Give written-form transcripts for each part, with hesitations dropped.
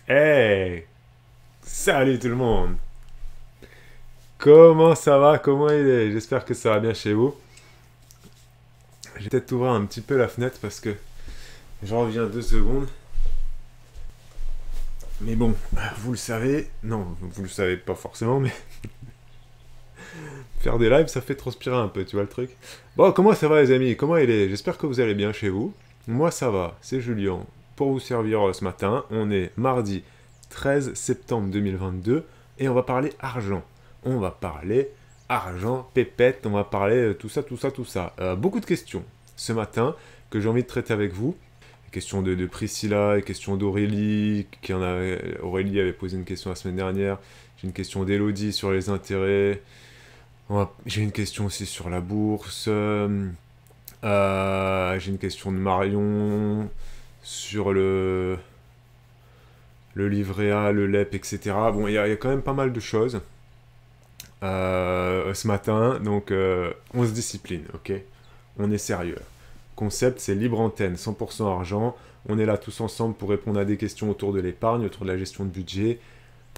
Hey! Salut tout le monde! Comment ça va? Comment il est? J'espère que ça va bien chez vous. Je vais peut-être ouvrir un petit peu la fenêtre parce que j'en reviens 2 secondes. Mais bon, vous le savez, non, vous le savez pas forcément, mais faire des lives ça fait transpirer un peu, tu vois le truc? Bon, comment ça va les amis? Comment il est? J'espère que vous allez bien chez vous. Moi ça va, c'est Julien. Pour vous servir ce matin, on est mardi 13 septembre 2022 et on va parler argent. On va parler argent, pépette, on va parler tout ça, tout ça, tout ça. Beaucoup de questions ce matin que j'ai envie de traiter avec vous. Les questions de Priscilla, les questions d'Aurélie, Aurélie avait posé une question la semaine dernière. J'ai une question d'Elodie sur les intérêts. J'ai une question aussi sur la bourse. J'ai une question de Marion sur le livret A, le LEP, etc. Bon, il y a quand même pas mal de choses ce matin, donc on se discipline, ok? On est sérieux. Concept, c'est libre antenne, 100% argent. On est là tous ensemble pour répondre à des questions autour de l'épargne, autour de la gestion de budget.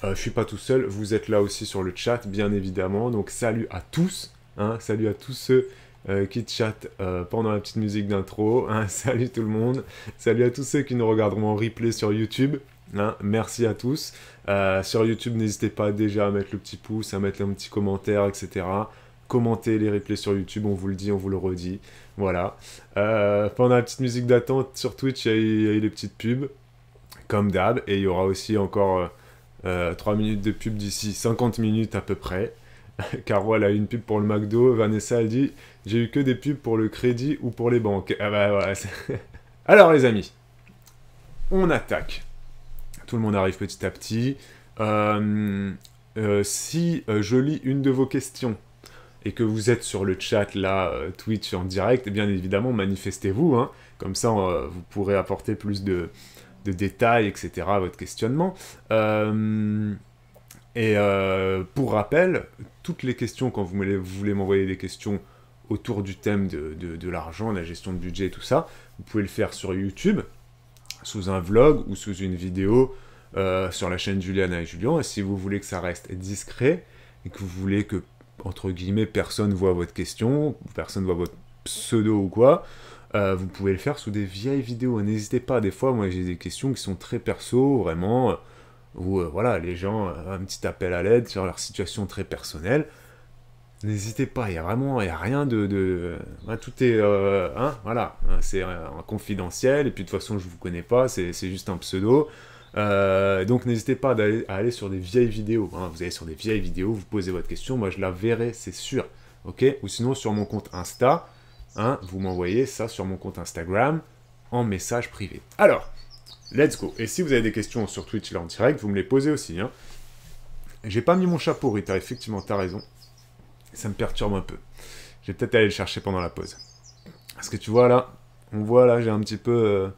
Je suis pas tout seul, vous êtes là aussi sur le chat, bien évidemment. Donc salut à tous, hein, salut à tous ceux qui chattent pendant la petite musique d'intro. Hein, salut tout le monde. Salut à tous ceux qui nous regarderont en replay sur YouTube. Hein, merci à tous. Sur YouTube, n'hésitez pas déjà à mettre le petit pouce, à mettre un petit commentaire, etc. Commentez les replays sur YouTube, on vous le dit, on vous le redit. Voilà. Pendant la petite musique d'attente sur Twitch, il y a eu les petites pubs, comme d'hab. Et il y aura aussi encore 3 minutes de pub d'ici 50 minutes à peu près. Caro, elle a une pub pour le McDo. Vanessa, elle dit j'ai eu que des pubs pour le crédit ou pour les banques. Ah bah voilà. Alors les amis, on attaque. Tout le monde arrive petit à petit. Si je lis une de vos questions et que vous êtes sur le chat là, Twitch en direct, bien évidemment, manifestez-vous. Hein. Comme ça, vous pourrez apporter plus de détails, etc. à votre questionnement. Pour rappel, toutes les questions, quand vous voulez m'envoyer des questions autour du thème de l'argent, de la gestion de budget et tout ça, vous pouvez le faire sur YouTube, sous un vlog ou sous une vidéo sur la chaîne Juliana et Julien. Et si vous voulez que ça reste discret et que vous voulez que, entre guillemets, personne voit votre question, personne voit votre pseudo ou quoi, vous pouvez le faire sous des vieilles vidéos. N'hésitez pas, des fois, moi j'ai des questions qui sont très perso, vraiment, où voilà, les gens, un petit appel à l'aide sur leur situation très personnelle. N'hésitez pas, il y a rien hein, tout est, hein, voilà, hein, c'est confidentiel, et puis de toute façon je vous connais pas, c'est juste un pseudo. Donc n'hésitez pas à aller sur des vieilles vidéos, hein. Vous allez sur des vieilles vidéos, vous posez votre question, moi je la verrai, c'est sûr, ok? Ou sinon sur mon compte Insta, hein, vous m'envoyez ça sur mon compte Instagram en message privé. Alors, let's go. Et si vous avez des questions sur Twitch là en direct, vous me les posez aussi, hein. J'ai pas mis mon chapeau, Rita, effectivement, t'as raison. Ça me perturbe un peu. Je vais peut-être aller le chercher pendant la pause. Parce que tu vois là, on voit là, j'ai un petit peu...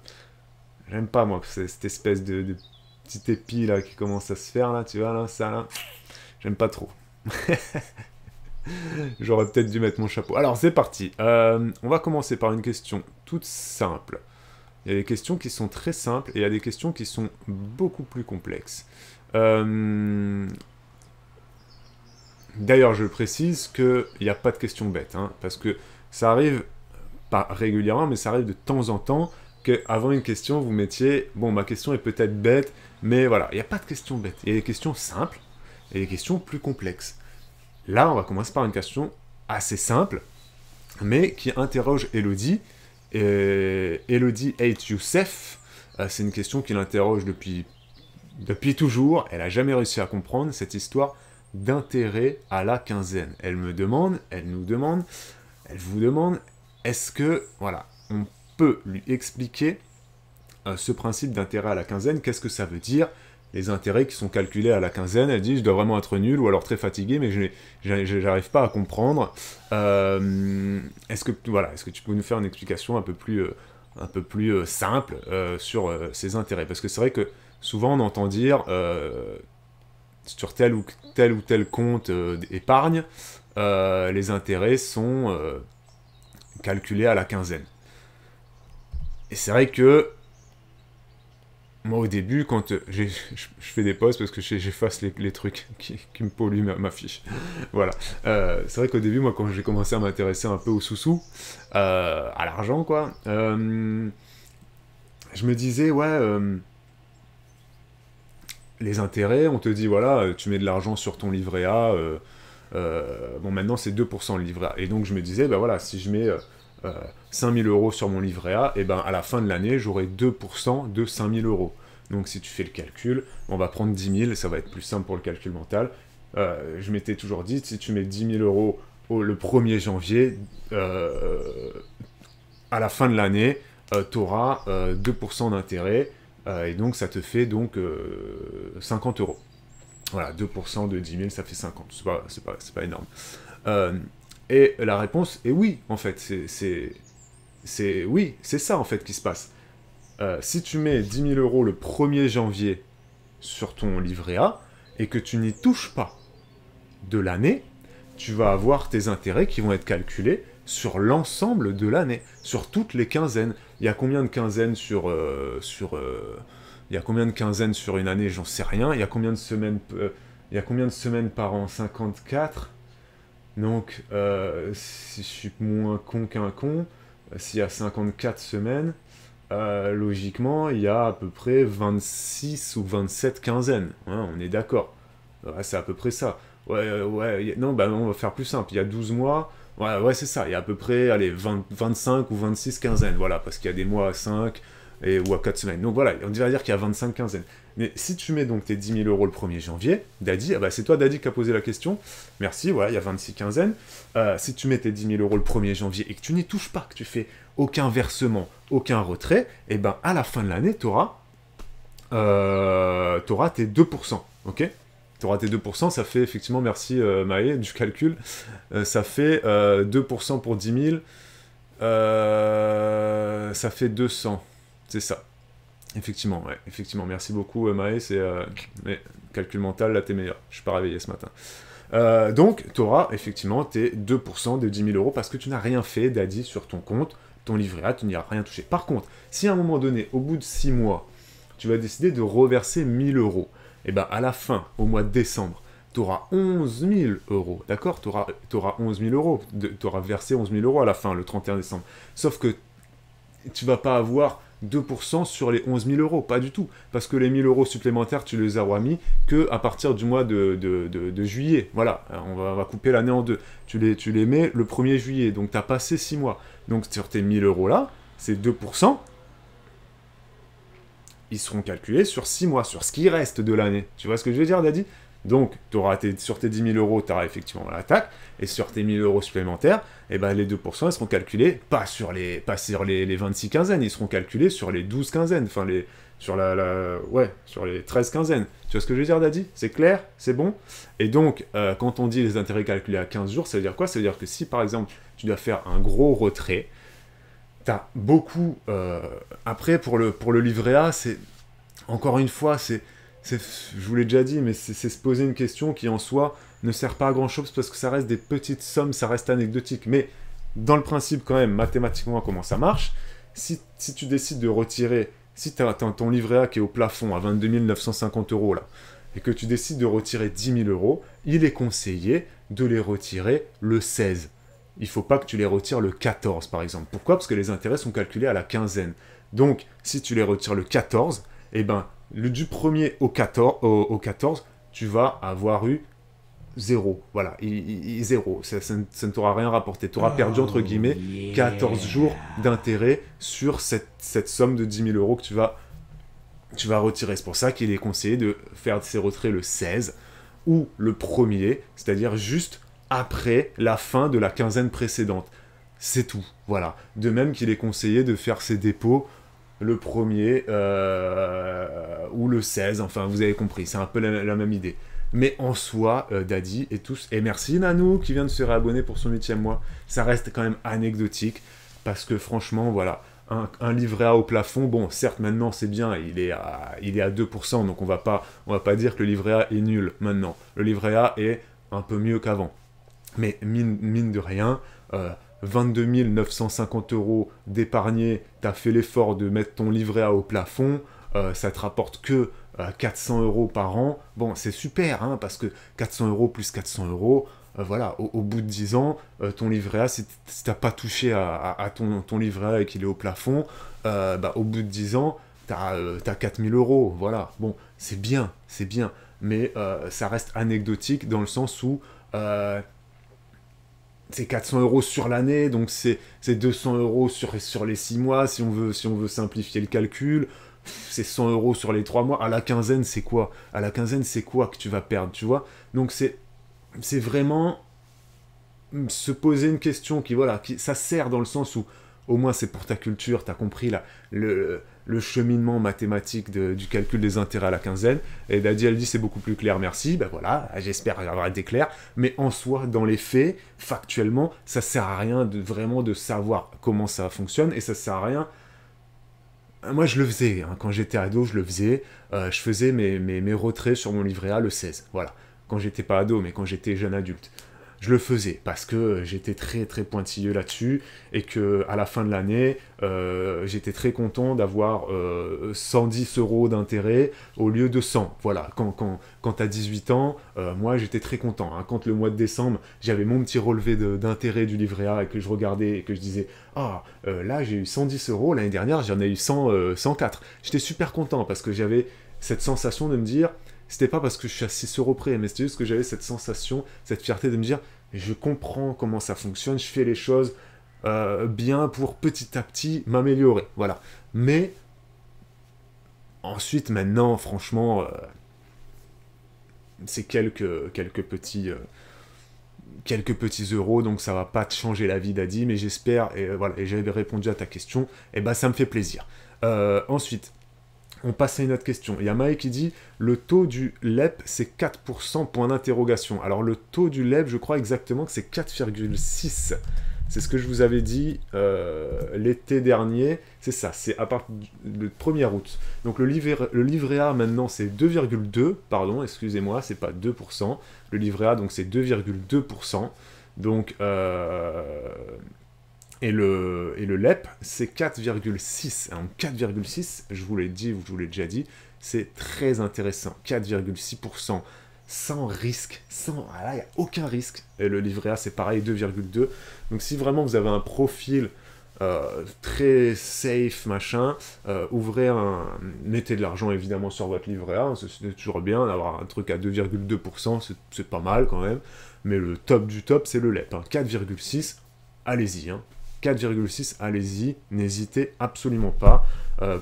j'aime pas moi, cette espèce de petit épi là qui commence à se faire là, tu vois là, ça là. J'aime pas trop. J'aurais peut-être dû mettre mon chapeau. Alors c'est parti. On va commencer par une question toute simple. Il y a des questions qui sont très simples et il y a des questions qui sont beaucoup plus complexes. D'ailleurs, je précise qu'il n'y a pas de questions bêtes, hein, parce que ça arrive, pas régulièrement, mais ça arrive de temps en temps, qu'avant une question, vous mettiez, bon, ma question est peut-être bête, mais voilà, il n'y a pas de questions bêtes. Il y a des questions simples et des questions plus complexes. Là, on va commencer par une question assez simple, mais qui interroge Elodie. Elodie H. Youssef, c'est une question qui l'interroge depuis toujours. Elle n'a jamais réussi à comprendre cette histoire d'intérêt à la quinzaine. Elle nous demande, elle vous demande, est-ce que, voilà, on peut lui expliquer ce principe d'intérêt à la quinzaine, qu'est-ce que ça veut dire, les intérêts qui sont calculés à la quinzaine. Elle dit, je dois vraiment être nul, ou alors très fatigué, mais j'arrive pas à comprendre. Est-ce que tu peux nous faire une explication un peu plus simple sur ces intérêts? Parce que c'est vrai que souvent on entend dire sur tel ou tel compte d'épargne, les intérêts sont calculés à la quinzaine. Et c'est vrai que moi, au début, quand je fais des pauses parce que j'efface les trucs qui me polluent ma fiche. Voilà. C'est vrai qu'au début, moi, quand j'ai commencé à m'intéresser un peu au sous-sous, à l'argent, quoi, je me disais, ouais, les intérêts, on te dit, voilà, tu mets de l'argent sur ton livret A, bon, maintenant, c'est 2% le livret A. Et donc, je me disais, bah voilà, si je mets 5000 euros sur mon livret A, et ben à la fin de l'année, j'aurai 2% de 5000 euros. Donc si tu fais le calcul, on va prendre 10 000, ça va être plus simple pour le calcul mental. Je m'étais toujours dit, si tu mets 10 000 euros le 1er janvier, à la fin de l'année, tu auras 2% d'intérêt, et donc ça te fait donc 50 euros. Voilà, 2% de 10 000, ça fait 50. C'est pas énorme. Et la réponse est oui, en fait. Oui, c'est ça, en fait, qui se passe. Si tu mets 10 000 euros le 1er janvier sur ton livret A, et que tu n'y touches pas de l'année, tu vas avoir tes intérêts qui vont être calculés sur l'ensemble de l'année, sur toutes les quinzaines. Il y a combien de quinzaines il y a combien de quinzaines sur une année? J'en sais rien. Il y a combien de semaines par an? 54. Donc, si je suis moins con qu'un con, s'il y a 54 semaines, logiquement, il y a à peu près 26 ou 27 quinzaines. Hein, on est d'accord. Ouais, c'est à peu près ça. Ouais, non, bah on va faire plus simple. Il y a 12 mois. Ouais, c'est ça. Il y a à peu près, allez, 25 ou 26 quinzaines. Voilà, parce qu'il y a des mois à 5 ou à 4 semaines. Donc voilà, on va dire qu'il y a 25 quinzaines. Mais si tu mets donc tes 10 000 euros le 1er janvier, Daddy, ah bah c'est toi Daddy qui a posé la question, merci, voilà, il y a 26 quinzaines. Si tu mets tes 10 000 euros le 1er janvier et que tu n'y touches pas, que tu fais aucun versement, aucun retrait, et ben à la fin de l'année, tu auras tes 2%, ok? Tu auras tes 2%, ça fait effectivement, merci Maë du calcul, ça fait 2% pour 10 000, ça fait 200, c'est ça. Effectivement, ouais, effectivement. Merci beaucoup, Maë. Mais calcul mental, là, t'es meilleur. Je suis pas réveillé ce matin. Donc, tu auras effectivement tes 2% de 10 000 euros parce que tu n'as rien fait, Daddy, sur ton compte, ton livret A, tu n'y as rien touché. Par contre, si à un moment donné, au bout de 6 mois, tu vas décider de reverser 1 000 euros, et ben à la fin, au mois de décembre, tu auras 11 000 euros, d'accord? Tu auras 11 000 euros, tu auras versé 11 000 euros à la fin, le 31 décembre. Sauf que tu vas pas avoir 2% sur les 11 000 euros, pas du tout. Parce que les 1 000 euros supplémentaires, tu les auras mis que à partir du mois de juillet. Voilà, on va couper l'année en deux. Tu les mets le 1er juillet, donc tu as passé 6 mois. Donc sur tes 1 000 euros là, ces 2%, ils seront calculés sur 6 mois, sur ce qui reste de l'année. Tu vois ce que je veux dire, Daddy? Donc, sur tes 10 000 euros, tu auras effectivement l'attaque, et sur tes 1 000 euros supplémentaires, eh ben, les 2%, ils seront calculés pas sur les 26 quinzaines, ils seront calculés sur les 12 quinzaines, enfin, sur les 13 quinzaines. Tu vois ce que je veux dire, Daddy? C'est clair? C'est bon? Et donc, quand on dit les intérêts calculés à 15 jours, ça veut dire quoi? Ça veut dire que si, par exemple, tu dois faire un gros retrait, t'as beaucoup... après, pour le livret A, c'est... Encore une fois, je vous l'ai déjà dit, mais c'est se poser une question qui en soi ne sert pas à grand chose parce que ça reste des petites sommes, ça reste anecdotique. Mais dans le principe quand même, mathématiquement, comment ça marche, si tu décides de retirer, si tu as ton livret A qui est au plafond à 22 950 euros là, et que tu décides de retirer 10 000 euros, il est conseillé de les retirer le 16. Il ne faut pas que tu les retires le 14 par exemple. Pourquoi? Parce que les intérêts sont calculés à la quinzaine. Donc, si tu les retires le 14, eh ben, du 1er au 14, tu vas avoir eu 0. Voilà, 0. Ça ne t'aura rien rapporté. Tu auras perdu, entre guillemets, 14 jours d'intérêt sur cette somme de 10 000 euros que tu vas retirer. C'est pour ça qu'il est conseillé de faire ces retraits le 16 ou le 1er, c'est-à-dire juste après la fin de la quinzaine précédente. C'est tout, voilà. De même qu'il est conseillé de faire ses dépôts le 1er ou le 16, enfin vous avez compris, c'est un peu la même idée. Mais en soi, Daddy et tous, et merci Nanou qui vient de se réabonner pour son 8e mois, ça reste quand même anecdotique, parce que franchement, voilà, un livret A au plafond, bon, certes maintenant c'est bien, il est à 2%, donc on va pas dire que le livret A est nul maintenant. Le livret A est un peu mieux qu'avant. Mais mine de rien, 22 950 euros d'épargnés, t'as fait l'effort de mettre ton livret A au plafond, ça te rapporte que 400 € par an, bon, c'est super, hein, parce que 400 € plus 400 €, voilà, au bout de 10 ans, ton livret A, si t'as pas touché à ton livret A et qu'il est au plafond, bah, au bout de 10 ans, t'as 4000 €, voilà. Bon, c'est bien, mais ça reste anecdotique dans le sens où c'est 400 € sur l'année, donc c'est 200 € sur les 6 mois, si on veut simplifier le calcul, c'est 100 € sur les 3 mois, à la quinzaine, c'est quoi? À la quinzaine, c'est quoi que tu vas perdre, tu vois? Donc c'est vraiment se poser une question ça sert dans le sens où, au moins c'est pour ta culture, t'as compris là, le cheminement mathématique du calcul des intérêts à la quinzaine, et Daddy elle dit c'est beaucoup plus clair, merci, ben voilà, j'espère avoir été clair, mais en soi, dans les faits, factuellement, ça sert à rien vraiment de savoir comment ça fonctionne, et ça sert à rien. Moi je le faisais, hein, quand j'étais ado, je le faisais, je faisais mes retraits sur mon livret A le 16, voilà, quand j'étais pas ado, mais quand j'étais jeune adulte. Je le faisais parce que j'étais très très pointilleux là-dessus et que à la fin de l'année, j'étais très content d'avoir 110 € d'intérêt au lieu de 100. Voilà, quand t'as 18 ans, moi j'étais très content. Hein. Quand le mois de décembre, j'avais mon petit relevé d'intérêt du livret A et que je regardais et que je disais « Ah, là j'ai eu 110 €, l'année dernière j'en ai eu 104 ». J'étais super content parce que j'avais cette sensation de me dire... C'était pas parce que je suis à 6 € près, mais c'était juste que j'avais cette sensation, cette fierté de me dire je comprends comment ça fonctionne, je fais les choses bien pour petit à petit m'améliorer. Voilà. Mais ensuite, maintenant, franchement, c'est quelques petits euros, donc ça va pas te changer la vie, Daddy, mais j'espère, et voilà, et j'avais répondu à ta question, et ben ça me fait plaisir. Ensuite, on passe à une autre question. Il y a Maë qui dit le taux du LEP c'est 4%, point d'interrogation. Alors le taux du LEP, je crois exactement que c'est 4,6. C'est ce que je vous avais dit l'été dernier. C'est ça, c'est à partir du 1er août. Donc le livret A maintenant c'est 2,2, pardon, excusez-moi, c'est pas 2%. Le livret A donc c'est 2,2%. Donc et le LEP, c'est 4,6. 4,6, je vous l'ai dit, je vous l'ai déjà dit, c'est très intéressant. 4,6%, sans risque. Là, il n'y a aucun risque. Et le livret A, c'est pareil, 2,2. Donc si vraiment vous avez un profil très safe, machin, mettez de l'argent évidemment sur votre livret A. C'est toujours bien d'avoir un truc à 2,2%, c'est pas mal quand même. Mais le top du top, c'est le LEP. 4,6, allez-y. 4,6, allez-y, n'hésitez absolument pas.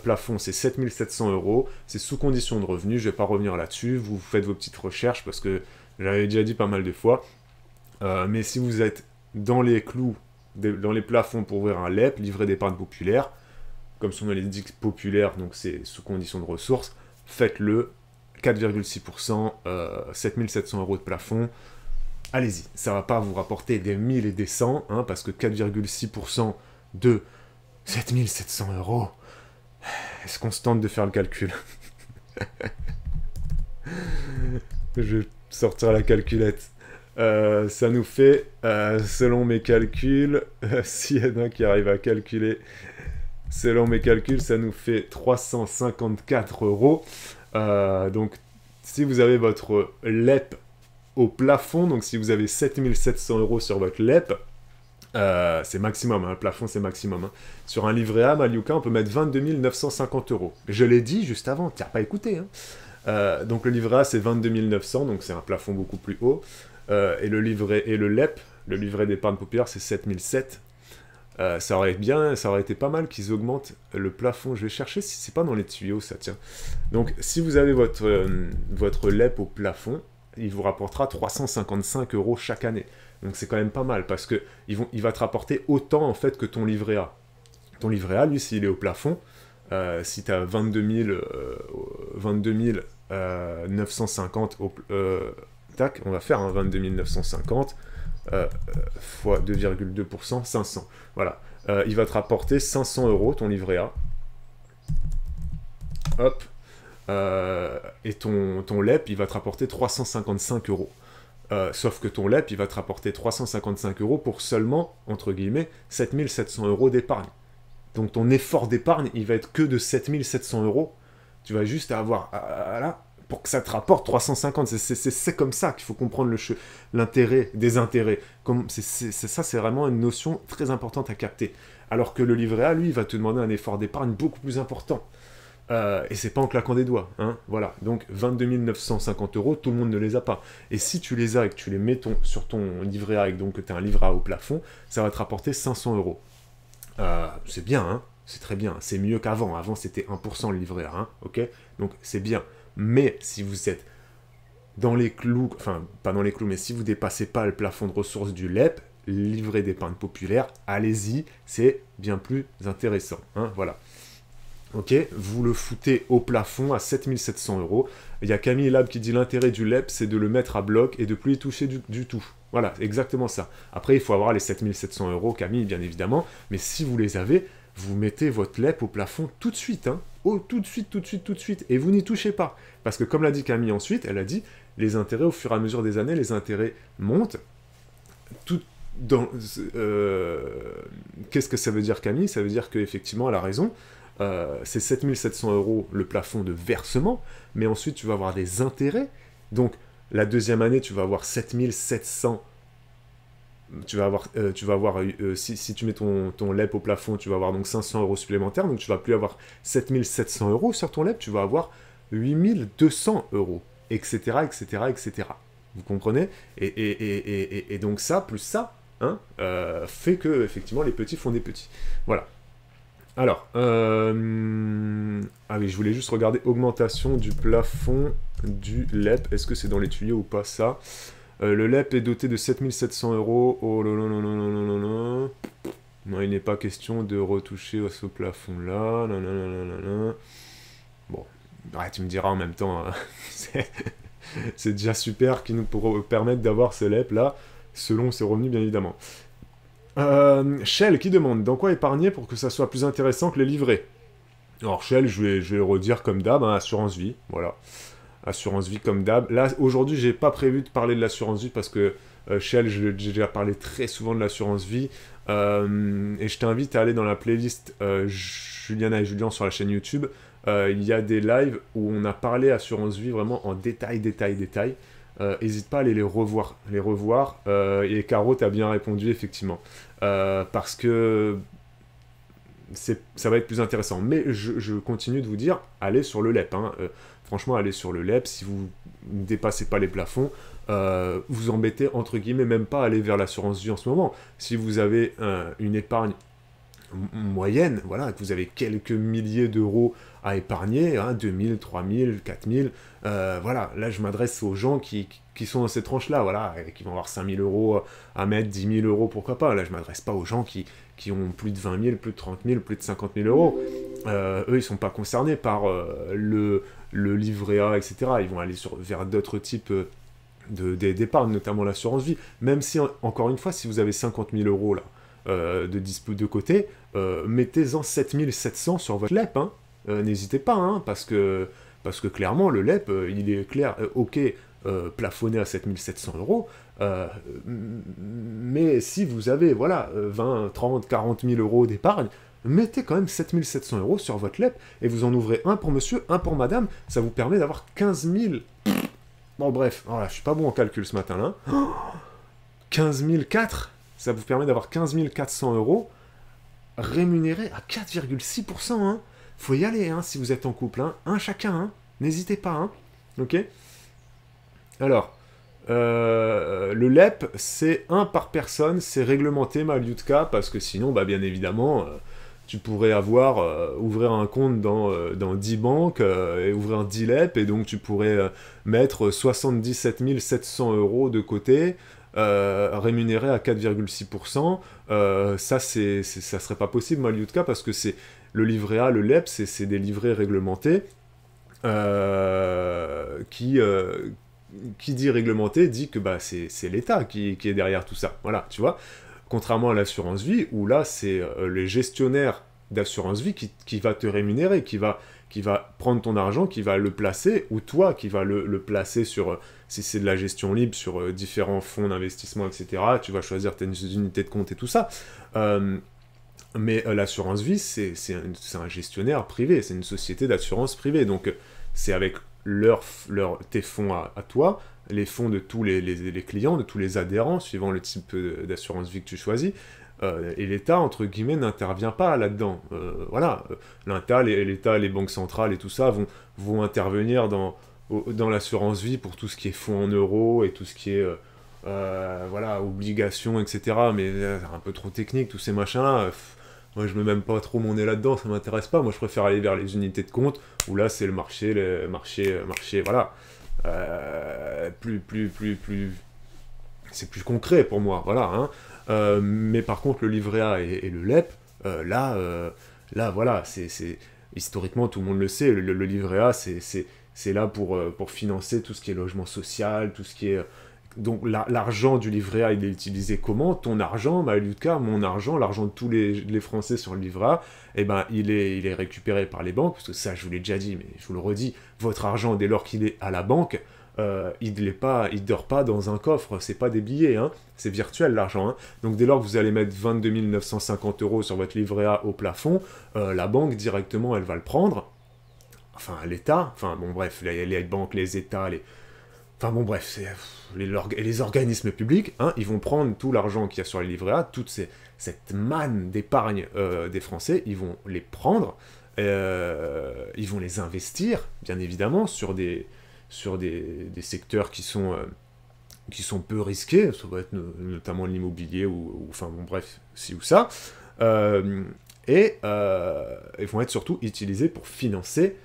Plafond, c'est 7 700 €, c'est sous condition de revenu, je ne vais pas revenir là-dessus, vous faites vos petites recherches, parce que j'avais déjà dit pas mal de fois, mais si vous êtes dans les clous, dans les plafonds pour ouvrir un LEP, livret d'épargne populaire, comme son nom l'indique populaire, donc c'est sous condition de ressources, faites-le, 4,6%, 7 700 € de plafond, allez-y, ça va pas vous rapporter des 1000 et des 100, hein, parce que 4,6% de 7700 €, est-ce qu'on se tente de faire le calcul? Je vais sortir la calculette. Ça nous fait, selon mes calculs, s'il y en a qui arrivent à calculer, selon mes calculs, ça nous fait 354 €. Donc, si vous avez votre LEP au plafond, donc si vous avez 7700 € sur votre LEP, c'est maximum, hein, le plafond c'est maximum. Hein. Sur un livret A, Maliuka, on peut mettre 22 950 €. Je l'ai dit juste avant, tu n'as pas écouté. Hein. Donc le livret A c'est 22 900, donc c'est un plafond beaucoup plus haut. Et le LEP, le livret d'épargne populaire, c'est 7007. Ça aurait été pas mal qu'ils augmentent le plafond. Je vais chercher si c'est pas dans les tuyaux, ça tient. Donc si vous avez votre LEP au plafond, il vous rapportera 355 € chaque année. Donc c'est quand même pas mal, parce que il va te rapporter autant en fait que ton livret A. Ton livret A, lui, s'il est au plafond, si tu as 22 950, tac, on va faire un 22 950 fois 2,2%, 500. Voilà. Il va te rapporter 500 € ton livret A. Hop. Et ton LEP, il va te rapporter 355 €. Sauf que ton LEP, il va te rapporter 355 € pour seulement, entre guillemets, 7700 € d'épargne. Donc ton effort d'épargne, il va être que de 7700 €. Tu vas juste avoir, là, pour que ça te rapporte 350. C'est comme ça qu'il faut comprendre l'intérêt des intérêts. Ça, c'est vraiment une notion très importante à capter. Alors que le livret A, lui, il va te demander un effort d'épargne beaucoup plus important. Et c'est pas en claquant des doigts, hein, voilà. Donc 22 950 euros, tout le monde ne les a pas. Et si tu les as et que tu les mets sur ton livret A et donc que tu as un livret A au plafond, ça va te rapporter 500 euros. C'est bien, hein, c'est très bien, c'est mieux qu'avant. Avant, c'était 1% le livret A, hein, ok. Donc c'est bien. Mais si vous êtes dans les clous, enfin pas dans les clous, mais si vous dépassez pas le plafond de ressources du LEP, livret d'épargne populaire, allez-y, c'est bien plus intéressant, hein, voilà. Ok, vous le foutez au plafond à 7700 euros. Il y a Camille Lab qui dit l'intérêt du LEP, c'est de le mettre à bloc et de plus y toucher du tout. Voilà, exactement ça. Après, il faut avoir les 7700 euros, Camille, bien évidemment. Mais si vous les avez, vous mettez votre LEP au plafond tout de suite. Hein. Oh, tout de suite, tout de suite, tout de suite. Et vous n'y touchez pas. Parce que comme l'a dit Camille ensuite, elle a dit, les intérêts, au fur et à mesure des années, les intérêts montent. Qu'est-ce que ça veut dire, Camille? Ça veut dire qu'effectivement, elle a raison. C'est 7700 euros le plafond de versement, mais ensuite tu vas avoir des intérêts. Donc la deuxième année, tu vas avoir 7700. Tu vas avoir, si tu mets ton LEP au plafond, tu vas avoir donc 500 euros supplémentaires, donc tu vas plus avoir 7700 euros sur ton LEP, tu vas avoir 8200 euros, etc., etc., etc. Vous comprenez? Et donc ça, plus ça, hein, fait que, effectivement, les petits font des petits. Voilà. Alors, ah oui, je voulais juste regarder augmentation du plafond du LEP. Est-ce que c'est dans les tuyaux ou pas ça? Le LEP est doté de 7700 euros. Oh là là là là là là là. Non, il n'est pas question de retoucher ce plafond-là. Bon, ouais, tu me diras en même temps, c'est déjà super qui nous pourra permettre d'avoir ce LEP-là, selon ses revenus, bien évidemment. Shell qui demande dans quoi épargner pour que ça soit plus intéressant que les livrets. Alors Shell, je vais le redire comme d'hab, hein, assurance vie, voilà. Assurance vie comme d'hab. Là, aujourd'hui, j'ai pas prévu de parler de l'assurance vie parce que Shell, j'ai déjà parlé très souvent de l'assurance vie. Et je t'invite à aller dans la playlist Juliana et Julien sur la chaîne YouTube. Il y a des lives où on a parlé assurance vie vraiment en détail. N'hésite pas à aller les revoir. Et Caro t'a bien répondu, effectivement. Parce que ça va être plus intéressant. Mais je continue de vous dire, allez sur le LEP. Hein. Franchement, allez sur le LEP. Si vous ne dépassez pas les plafonds, vous embêtez, entre guillemets, même pas à aller vers l'assurance vie en ce moment. Si vous avez une épargne moyenne, voilà, que vous avez quelques milliers d'euros à épargner, hein, 2000, 3000, 4000, voilà, là je m'adresse aux gens qui sont dans ces tranches-là, voilà, qui vont avoir 5000 euros à mettre, 10 000 euros, pourquoi pas, là je m'adresse pas aux gens qui ont plus de 20 000, plus de 30 000, plus de 50 000 euros, eux ils sont pas concernés par le livret A, etc., ils vont aller vers d'autres types d'épargne, notamment l'assurance vie, même si, encore une fois, si vous avez 50 000 euros là, de côté, mettez-en 7700 sur votre LEP, hein. N'hésitez pas, hein, parce que clairement, le LEP, il est clair, ok, plafonné à 7700 euros, mais si vous avez, voilà, 20, 30, 40 000 euros d'épargne, mettez quand même 7700 euros sur votre LEP, et vous en ouvrez un pour monsieur, un pour madame, ça vous permet d'avoir 15 000... Bon, bref, voilà, je suis pas bon en calcul ce matin-là. 15 004, ça vous permet d'avoir 15 400 euros rémunérés à 4,6%, hein. Faut y aller, hein, si vous êtes en couple, hein. Un chacun, hein. N'hésitez pas, hein. Ok. Alors, le LEP, c'est un par personne, c'est réglementé, Maliutka, parce que sinon, bah, bien évidemment, tu pourrais ouvrir un compte dans 10 banques et ouvrir 10 LEP, et donc tu pourrais mettre 77 700 euros de côté, rémunéré à 4,6%. Ça serait pas possible, Maliutka, parce que c'est le livret A, le LEP, c'est des livrets réglementés qui dit réglementé dit que bah, c'est l'État qui est derrière tout ça. Voilà, tu vois. Contrairement à l'assurance vie, où là, c'est le gestionnaire d'assurance vie qui va te rémunérer, qui va prendre ton argent, qui va le placer, ou toi qui va le placer sur, si c'est de la gestion libre, sur différents fonds d'investissement, etc. Tu vas choisir tes unités de compte et tout ça. Mais l'assurance vie, c'est un gestionnaire privé, c'est une société d'assurance privée. Donc, c'est avec tes fonds à toi, les fonds de tous les clients, de tous les adhérents, suivant le type d'assurance vie que tu choisis. Et l'État, entre guillemets, n'intervient pas là-dedans. Voilà, l'État, les banques centrales et tout ça vont intervenir dans l'assurance vie pour tout ce qui est fonds en euros et tout ce qui est voilà, obligations, etc. Mais c'est un peu trop technique, tous ces machins-là. Moi, je mets même pas trop mon nez là-dedans, ça m'intéresse pas. Moi, je préfère aller vers les unités de compte, où là, c'est le marché, voilà. C'est plus concret pour moi, voilà. Hein. Mais par contre, le livret A et le LEP, là, voilà, historiquement, tout le monde le sait, le livret A, c'est là pour financer tout ce qui est logement social, tout ce qui est... Donc l'argent du livret A, il est utilisé comment? Ton argent, Maëlutka, mon argent, l'argent de tous les Français sur le livret A, eh ben, il est récupéré par les banques, parce que ça, je vous l'ai déjà dit, mais je vous le redis, votre argent, dès lors qu'il est à la banque, il dort pas dans un coffre, c'est pas des billets, hein, c'est virtuel l'argent. Hein. Donc dès lors que vous allez mettre 22 950 € sur votre livret A au plafond, la banque, directement, elle va le prendre, enfin l'État, enfin bon bref, les banques, les États, enfin bon bref, les organismes publics, hein, ils vont prendre tout l'argent qu'il y a sur les livrets A, cette manne d'épargne des Français, ils vont les prendre, ils vont les investir, bien évidemment, sur des secteurs qui sont peu risqués, ça va être notamment l'immobilier, ou enfin bon bref, ci ou ça, et ils vont être surtout utilisés pour financer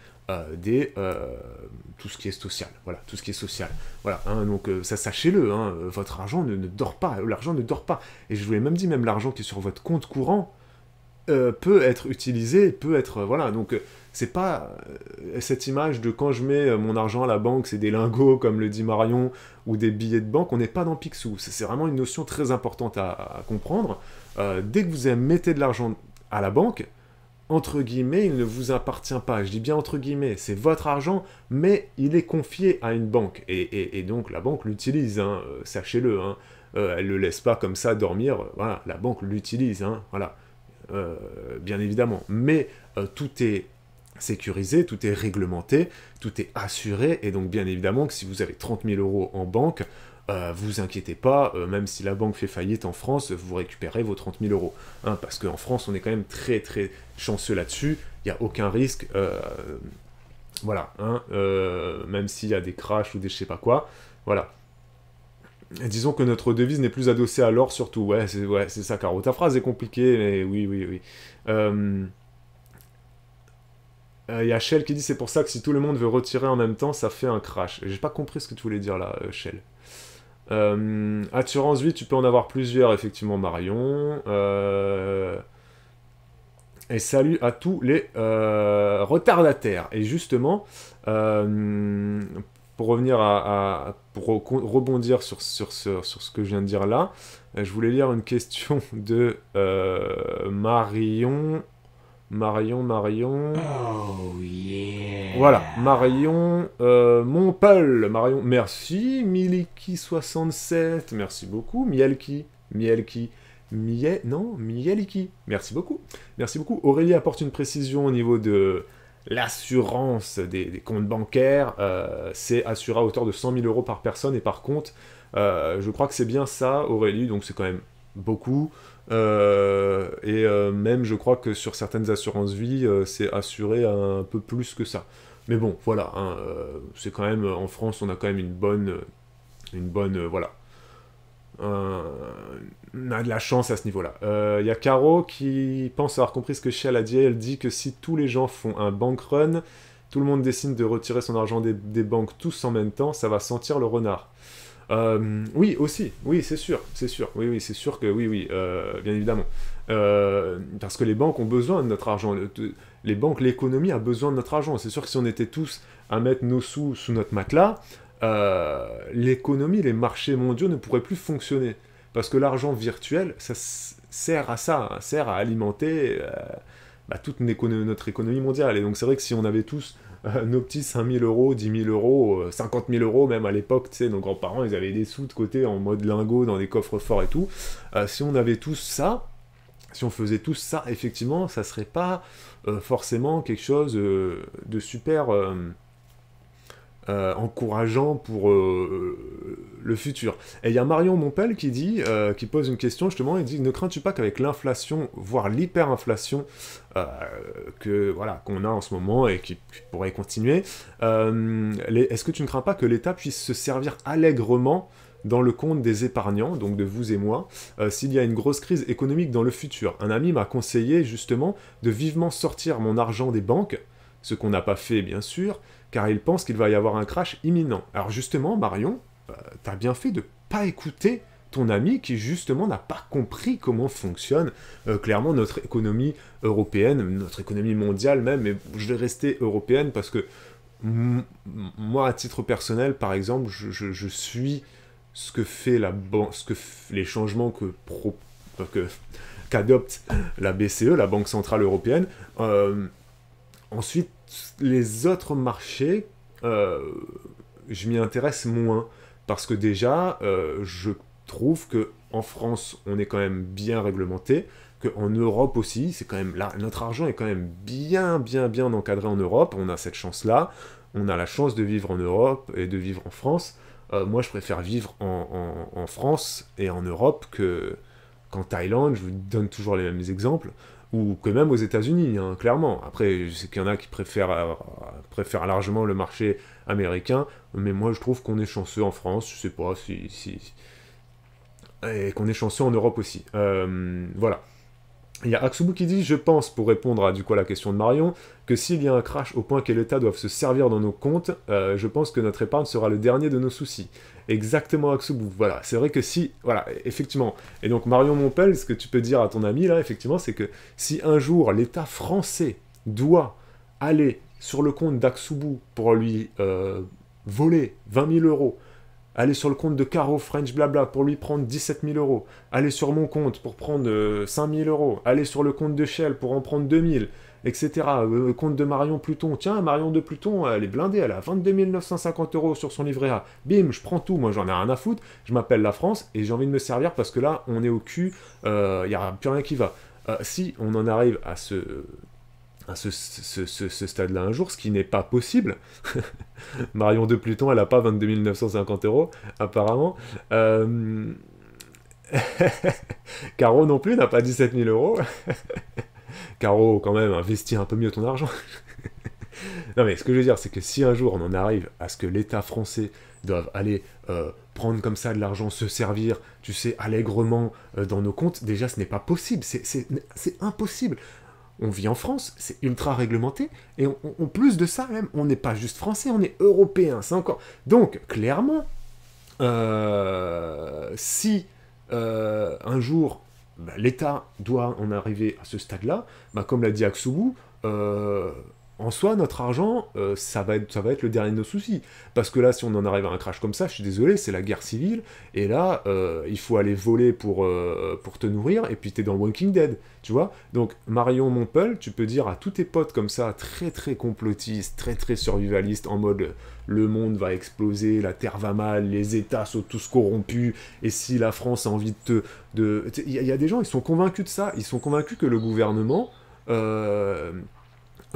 tout ce qui est social, voilà, tout ce qui est social, voilà, hein, donc ça, sachez-le, hein, votre argent ne dort pas, l'argent ne dort pas, et je vous l'ai même dit, même l'argent qui est sur votre compte courant peut être utilisé, peut être, voilà, donc c'est pas cette image de quand je mets mon argent à la banque, c'est des lingots, comme le dit Marion, ou des billets de banque, on n'est pas dans Picsou, c'est vraiment une notion très importante à comprendre, dès que vous mettez de l'argent à la banque, entre guillemets, il ne vous appartient pas. Je dis bien entre guillemets, c'est votre argent, mais il est confié à une banque. Et donc la banque l'utilise, hein, sachez-le. Hein. Elle ne le laisse pas comme ça dormir. Voilà, la banque l'utilise, hein, voilà. Bien évidemment. Mais tout est sécurisé, tout est réglementé, tout est assuré. Et donc bien évidemment que si vous avez 30 000 € en banque, vous inquiétez pas, même si la banque fait faillite en France, vous récupérez vos 30 000 €. Hein, parce qu'en France, on est quand même très très chanceux là-dessus, il n'y a aucun risque, voilà, hein, même s'il y a des crashs ou des je sais pas quoi, voilà. Et disons que notre devise n'est plus adossée à l'or surtout, ouais, c'est ça, Caro. Ta phrase est compliquée, mais oui. Il y a Shell qui dit c'est pour ça que si tout le monde veut retirer en même temps, ça fait un crash. J'ai pas compris ce que tu voulais dire là, Shell. Assurance vie, tu peux en avoir plusieurs, effectivement, Marion. Et salut à tous les retardataires. Et justement, pour revenir pour rebondir sur ce que je viens de dire là, je voulais lire une question de Marion. Oh yeah. Voilà, Marion Montpel. Marion, merci. Miliki67, merci beaucoup. Mielki. Mieliki. Merci beaucoup. Aurélie apporte une précision au niveau de l'assurance des comptes bancaires. C'est assuré à hauteur de 100 000 € par personne et par compte. Je crois que c'est bien ça, Aurélie, donc c'est quand même beaucoup. Même je crois que sur certaines assurances vie, c'est assuré un peu plus que ça. Mais bon, voilà, hein, c'est quand même, en France, on a quand même une bonne voilà. On a de la chance à ce niveau-là. Il y a Caro qui pense avoir compris ce que Shell a dit. Elle dit que si tous les gens font un bank run, tout le monde décide de retirer son argent des banques tous en même temps, ça va sentir le renard. Oui, aussi, oui, c'est sûr, oui, c'est sûr que oui, bien évidemment. Parce que les banques ont besoin de notre argent, les banques, l'économie a besoin de notre argent. C'est sûr que si on était tous à mettre nos sous sous notre matelas, l'économie, les marchés mondiaux ne pourraient plus fonctionner. Parce que l'argent virtuel, ça sert à ça, hein, sert à alimenter toute notre économie mondiale. Et donc c'est vrai que si on avait tous nos petits 5 000 €, 10 000 €, 50 000 € même à l'époque, tu sais, nos grands-parents, ils avaient des sous de côté en mode lingot dans des coffres forts et tout. Si on avait tous ça, si on faisait tous ça, effectivement, ça serait pas forcément quelque chose de super encourageant pour le futur. Et il y a Marion Montpel qui dit, qui pose une question justement, il dit, ne crains-tu pas qu'avec l'inflation, voire l'hyperinflation voilà, qu'on a en ce moment et qui pourrait continuer, est-ce que tu ne crains pas que l'État puisse se servir allègrement dans le compte des épargnants, donc de vous et moi, s'il y a une grosse crise économique dans le futur? Un ami m'a conseillé justement de vivement sortir mon argent des banques, ce qu'on n'a pas fait bien sûr, car il pense qu'il va y avoir un crash imminent. Alors justement, Marion, t'as bien fait de pas écouter ton ami qui justement n'a pas compris comment fonctionne clairement notre économie européenne, notre économie mondiale même, mais je vais rester européenne parce que moi, à titre personnel, par exemple, je suis ce que fait la banque, les changements qu'adopte la BCE, la Banque Centrale Européenne. Ensuite, les autres marchés, je m'y intéresse moins, parce que déjà, je trouve que en France, on est quand même bien réglementé, qu'en Europe aussi, c'est quand même là, notre argent est quand même bien encadré en Europe, on a cette chance-là, on a la chance de vivre en Europe et de vivre en France. Moi, je préfère vivre en France et en Europe qu'en Thaïlande, je vous donne toujours les mêmes exemples, ou que même aux États-Unis, hein, clairement. Après, je sais qu'il y en a qui préfèrent largement le marché américain, mais moi, je trouve qu'on est chanceux en France, je sais pas et qu'on est chanceux en Europe aussi. Voilà. Il y a Aksubu qui dit, je pense, pour répondre à, à la question de Marion, que s'il y a un crash au point que l'État doive se servir dans nos comptes, je pense que notre épargne sera le dernier de nos soucis. Exactement, Aksubu. Voilà, c'est vrai que si... Voilà, effectivement. Et donc, Marion Montpel, ce que tu peux dire à ton ami, là, effectivement, c'est que si un jour l'État français doit aller sur le compte d'Aksubu pour lui voler 20 000 euros, aller sur le compte de Caro French Blabla pour lui prendre 17 000 euros, aller sur mon compte pour prendre 5 000 euros, aller sur le compte de Shell pour en prendre 2 000, etc. Compte de Marion Pluton, tiens, Marion de Pluton, elle est blindée, elle a 22 950 euros sur son livret A. Bim, je prends tout, moi j'en ai rien à foutre, je m'appelle la France et j'ai envie de me servir parce que là, on est au cul, il n'y a plus rien qui va. Si on en arrive à ce stade-là un jour, ce qui n'est pas possible. Marion de Pluton, elle n'a pas 22 950 euros, apparemment. Caro non plus n'a pas 17 000 euros. Caro, quand même, investis un peu mieux ton argent. Non mais ce que je veux dire, c'est que si un jour on en arrive à ce que l'État français doive aller prendre comme ça de l'argent, se servir, tu sais, allègrement dans nos comptes, déjà ce n'est pas possible, c'est impossible. On vit en France, c'est ultra réglementé, et en plus de ça même, on n'est pas juste français, on est européen, c'est encore... Donc, clairement, si un jour, l'État doit en arriver à ce stade-là, comme l'a dit Aksubu, en soi, notre argent, ça va être le dernier de nos soucis. Parce que là, si on en arrive à un crash comme ça, je suis désolé, c'est la guerre civile, et là, il faut aller voler pour te nourrir, et puis t'es dans Walking Dead, tu vois. Donc, Marion Montpel, tu peux dire à tous tes potes comme ça, très très complotistes, très très survivalistes, en mode le monde va exploser, la terre va mal, les États sont tous corrompus, et si la France a envie il y a des gens, ils sont convaincus de ça, ils sont convaincus que le gouvernement...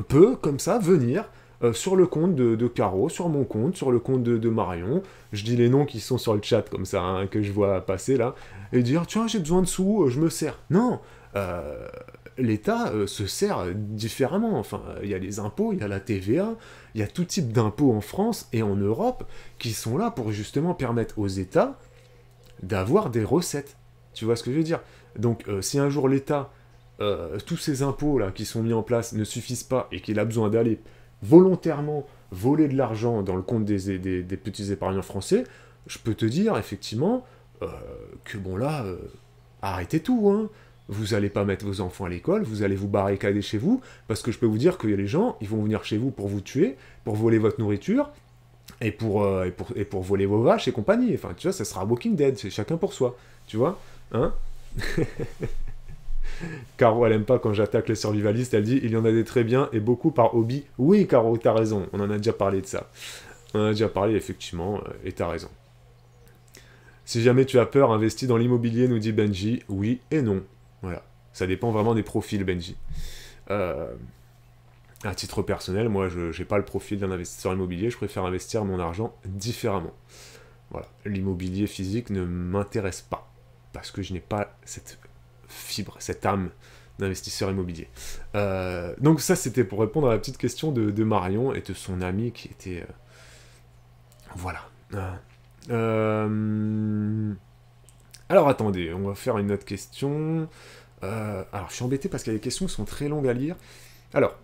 peut, comme ça, venir sur le compte de Caro, sur mon compte, sur le compte de Marion, je dis les noms qui sont sur le chat, comme ça, hein, que je vois passer, là, et dire, tiens, j'ai besoin de sous, je me sers. Non, l'État se sert différemment, enfin, il y a les impôts, il y a la TVA, il y a tout type d'impôts en France et en Europe, qui sont là pour justement permettre aux États d'avoir des recettes. Tu vois ce que je veux dire? Donc, si un jour l'État... tous ces impôts là qui sont mis en place ne suffisent pas et qu'il a besoin d'aller volontairement voler de l'argent dans le compte des petits épargnants français, je peux te dire effectivement que bon là, arrêtez tout, hein. Vous allez pas mettre vos enfants à l'école, vous allez vous barricader chez vous, parce que je peux vous dire qu'il y a les gens, ils vont venir chez vous pour vous tuer, pour voler votre nourriture, et pour voler vos vaches et compagnie. Enfin, tu vois, ça sera Walking Dead, c'est chacun pour soi, tu vois, hein. Caro, elle aime pas quand j'attaque les survivalistes, elle dit « Il y en a des très bien et beaucoup par hobby. » Oui, Caro, t'as raison, on en a déjà parlé de ça. On en a déjà parlé, effectivement, et t'as raison. Si jamais tu as peur, investis dans l'immobilier, nous dit Benji. Oui et non. Voilà. Ça dépend vraiment des profils, Benji. À titre personnel, moi, je n'ai pas le profil d'un investisseur immobilier, je préfère investir mon argent différemment. Voilà, l'immobilier physique ne m'intéresse pas, parce que je n'ai pas cette fibre, cette âme d'investisseur immobilier. Donc ça, c'était pour répondre à la petite question de Marion et de son ami qui était... Voilà. Alors attendez, on va faire une autre question. Alors je suis embêté parce qu'il y a des questions qui sont très longues à lire. Alors,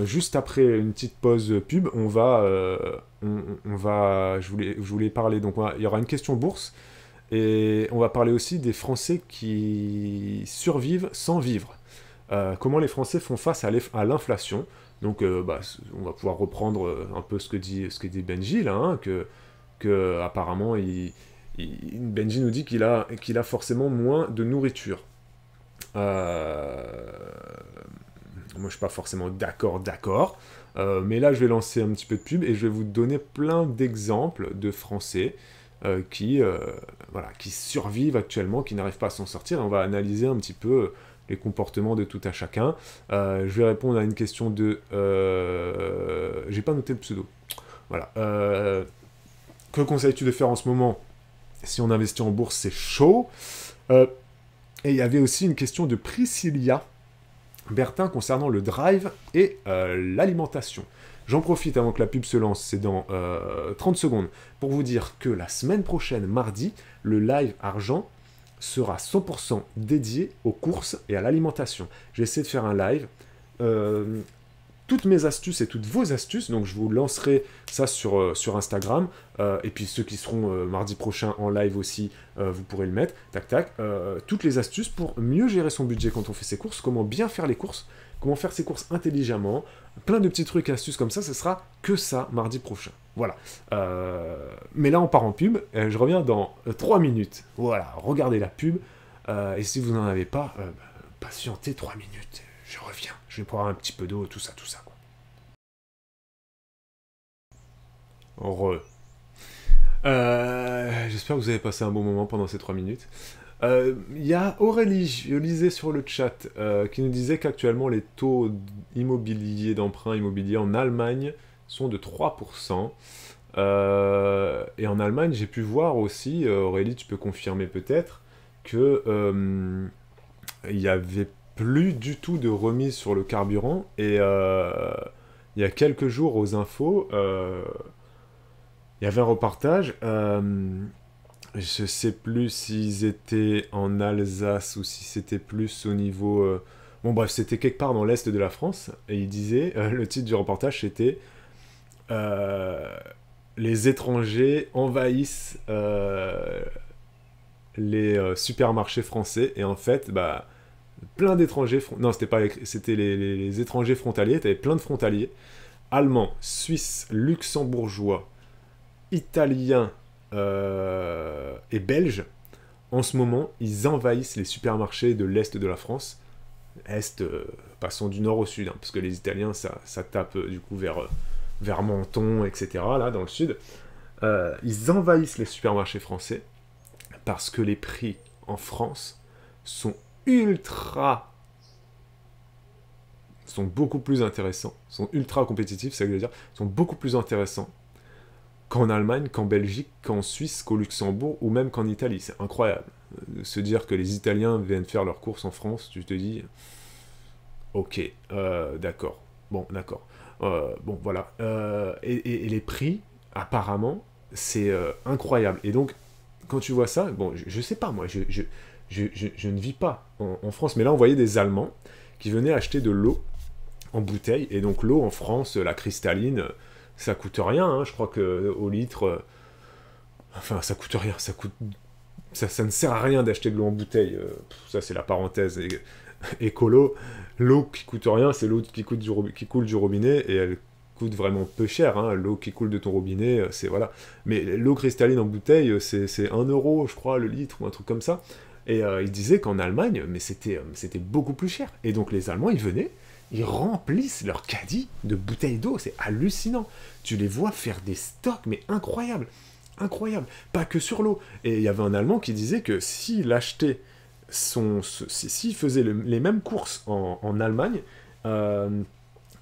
juste après une petite pause pub, on va, je voulais parler, donc il y aura une question bourse, et on va parler aussi des Français qui survivent sans vivre. Comment les Français font face à l'inflation. Donc on va pouvoir reprendre un peu ce que dit Benji là, hein, que apparemment Benji nous dit qu'il a forcément moins de nourriture. Moi, je suis pas forcément d'accord, mais là, je vais lancer un petit peu de pub et je vais vous donner plein d'exemples de Français qui survivent actuellement, qui n'arrivent pas à s'en sortir. Et on va analyser un petit peu les comportements de tout à chacun. Je vais répondre à une question de... J'ai pas noté le pseudo. Voilà. Que conseilles-tu de faire en ce moment si on investit en bourse, c'est chaud. Et il y avait aussi une question de Priscilla Bertin concernant le drive et l'alimentation. J'en profite avant que la pub se lance, c'est dans 30 secondes, pour vous dire que la semaine prochaine, mardi, le live argent sera 100% dédié aux courses et à l'alimentation. J'ai essayé de faire un live. Toutes mes astuces et toutes vos astuces, donc je vous lancerai ça sur Instagram, et puis ceux qui seront mardi prochain en live aussi, vous pourrez le mettre, toutes les astuces pour mieux gérer son budget quand on fait ses courses, comment bien faire les courses, comment faire ses courses intelligemment, plein de petits trucs et astuces comme ça, ce sera que ça mardi prochain. Voilà. Mais là on part en pub, et je reviens dans 3 minutes. Voilà, regardez la pub, et si vous n'en avez pas, patientez 3 minutes. Je reviens, je vais boire un petit peu d'eau, tout ça, quoi. J'espère que vous avez passé un bon moment pendant ces 3 minutes. Il y a Aurélie, je lisais sur le chat, qui nous disait qu'actuellement les taux immobiliers, d'emprunt immobilier en Allemagne sont de 3%. Et en Allemagne, j'ai pu voir aussi, Aurélie, tu peux confirmer peut-être, que il y avait plus du tout de remise sur le carburant, et il y a quelques jours aux infos, il y avait un reportage, je sais plus s'ils étaient en Alsace ou si c'était plus au niveau... Bon bref, c'était quelque part dans l'est de la France, et il disait, le titre du reportage c'était les étrangers envahissent les supermarchés français, et en fait, plein d'étrangers... Non, c'était les étrangers frontaliers, t'avais plein de frontaliers, allemands, suisses, luxembourgeois, italiens et belges. En ce moment, ils envahissent les supermarchés de l'Est de la France. Est, passons du nord au sud, hein, parce que les Italiens, ça tape du coup vers Menton, etc., là, dans le sud. Ils envahissent les supermarchés français parce que les prix en France sont beaucoup plus intéressants, sont ultra compétitifs, c'est ça que je veux dire, sont beaucoup plus intéressants qu'en Allemagne, qu'en Belgique, qu'en Suisse, qu'au Luxembourg, ou même qu'en Italie. C'est incroyable. Se dire que les Italiens viennent faire leurs courses en France, tu te dis, ok, d'accord, bon, d'accord, bon, voilà. Et les prix, apparemment, c'est incroyable. Et donc, quand tu vois ça, bon, je sais pas, moi, je ne vis pas en France, mais là, on voyait des Allemands qui venaient acheter de l'eau en bouteille, et donc l'eau en France, la cristalline, ça coûte rien, hein, je crois qu'au litre, enfin, ça coûte rien, ça ne sert à rien d'acheter de l'eau en bouteille, ça c'est la parenthèse écolo, l'eau qui coûte rien, c'est l'eau qui coule du robinet, et elle coûte vraiment peu cher, hein, l'eau qui coule de ton robinet, c'est voilà, mais l'eau cristalline en bouteille, c'est 1 euro, je crois, le litre, ou un truc comme ça, et il disait qu'en Allemagne, mais c'était beaucoup plus cher, et donc les Allemands, ils venaient, ils remplissent leur caddie de bouteilles d'eau, c'est hallucinant. Tu les vois faire des stocks, mais incroyables, incroyables. Pas que sur l'eau. Et il y avait un Allemand qui disait que s'il achetait s'il faisait les mêmes courses en Allemagne,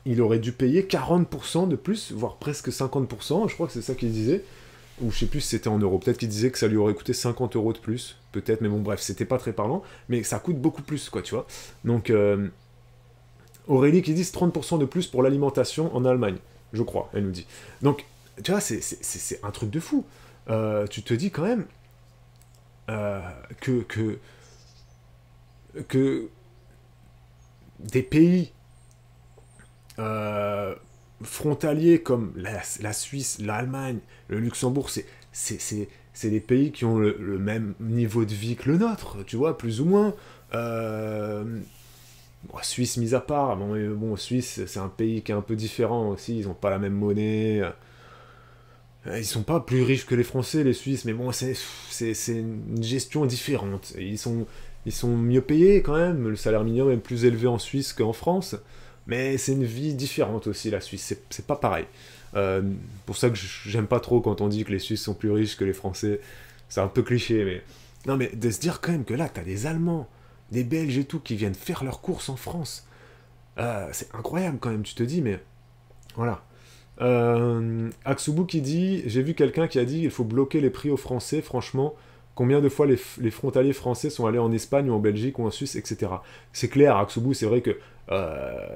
il aurait dû payer 40% de plus, voire presque 50%, je crois que c'est ça qu'il disait, ou je sais plus si c'était en euros, peut-être qu'il disait que ça lui aurait coûté 50 euros de plus, peut-être, mais bon bref, c'était pas très parlant, mais ça coûte beaucoup plus, quoi, tu vois. Donc, Aurélie qui dit 30% de plus pour l'alimentation en Allemagne, je crois, elle nous dit. Donc, tu vois, c'est un truc de fou. Tu te dis quand même que des pays frontaliers comme la Suisse, l'Allemagne, le Luxembourg, c'est des pays qui ont le même niveau de vie que le nôtre, tu vois, plus ou moins. Bon, Suisse mis à part, bon, Suisse, c'est un pays qui est un peu différent aussi, ils n'ont pas la même monnaie. Ils sont pas plus riches que les Français, les Suisses, mais bon, c'est une gestion différente. Ils sont mieux payés quand même, le salaire minimum est plus élevé en Suisse qu'en France, mais c'est une vie différente aussi, la Suisse, c'est pas pareil. Pour ça que j'aime pas trop quand on dit que les Suisses sont plus riches que les Français, c'est un peu cliché, mais... Non, mais de se dire quand même que là, t'as des Allemands, des Belges et tout, qui viennent faire leurs courses en France, c'est incroyable quand même, tu te dis, mais... Voilà. Aksubu qui dit, j'ai vu quelqu'un qui a dit il faut bloquer les prix aux Français, franchement, combien de fois les frontaliers français sont allés en Espagne ou en Belgique ou en Suisse, etc. C'est clair, Aksubu, c'est vrai que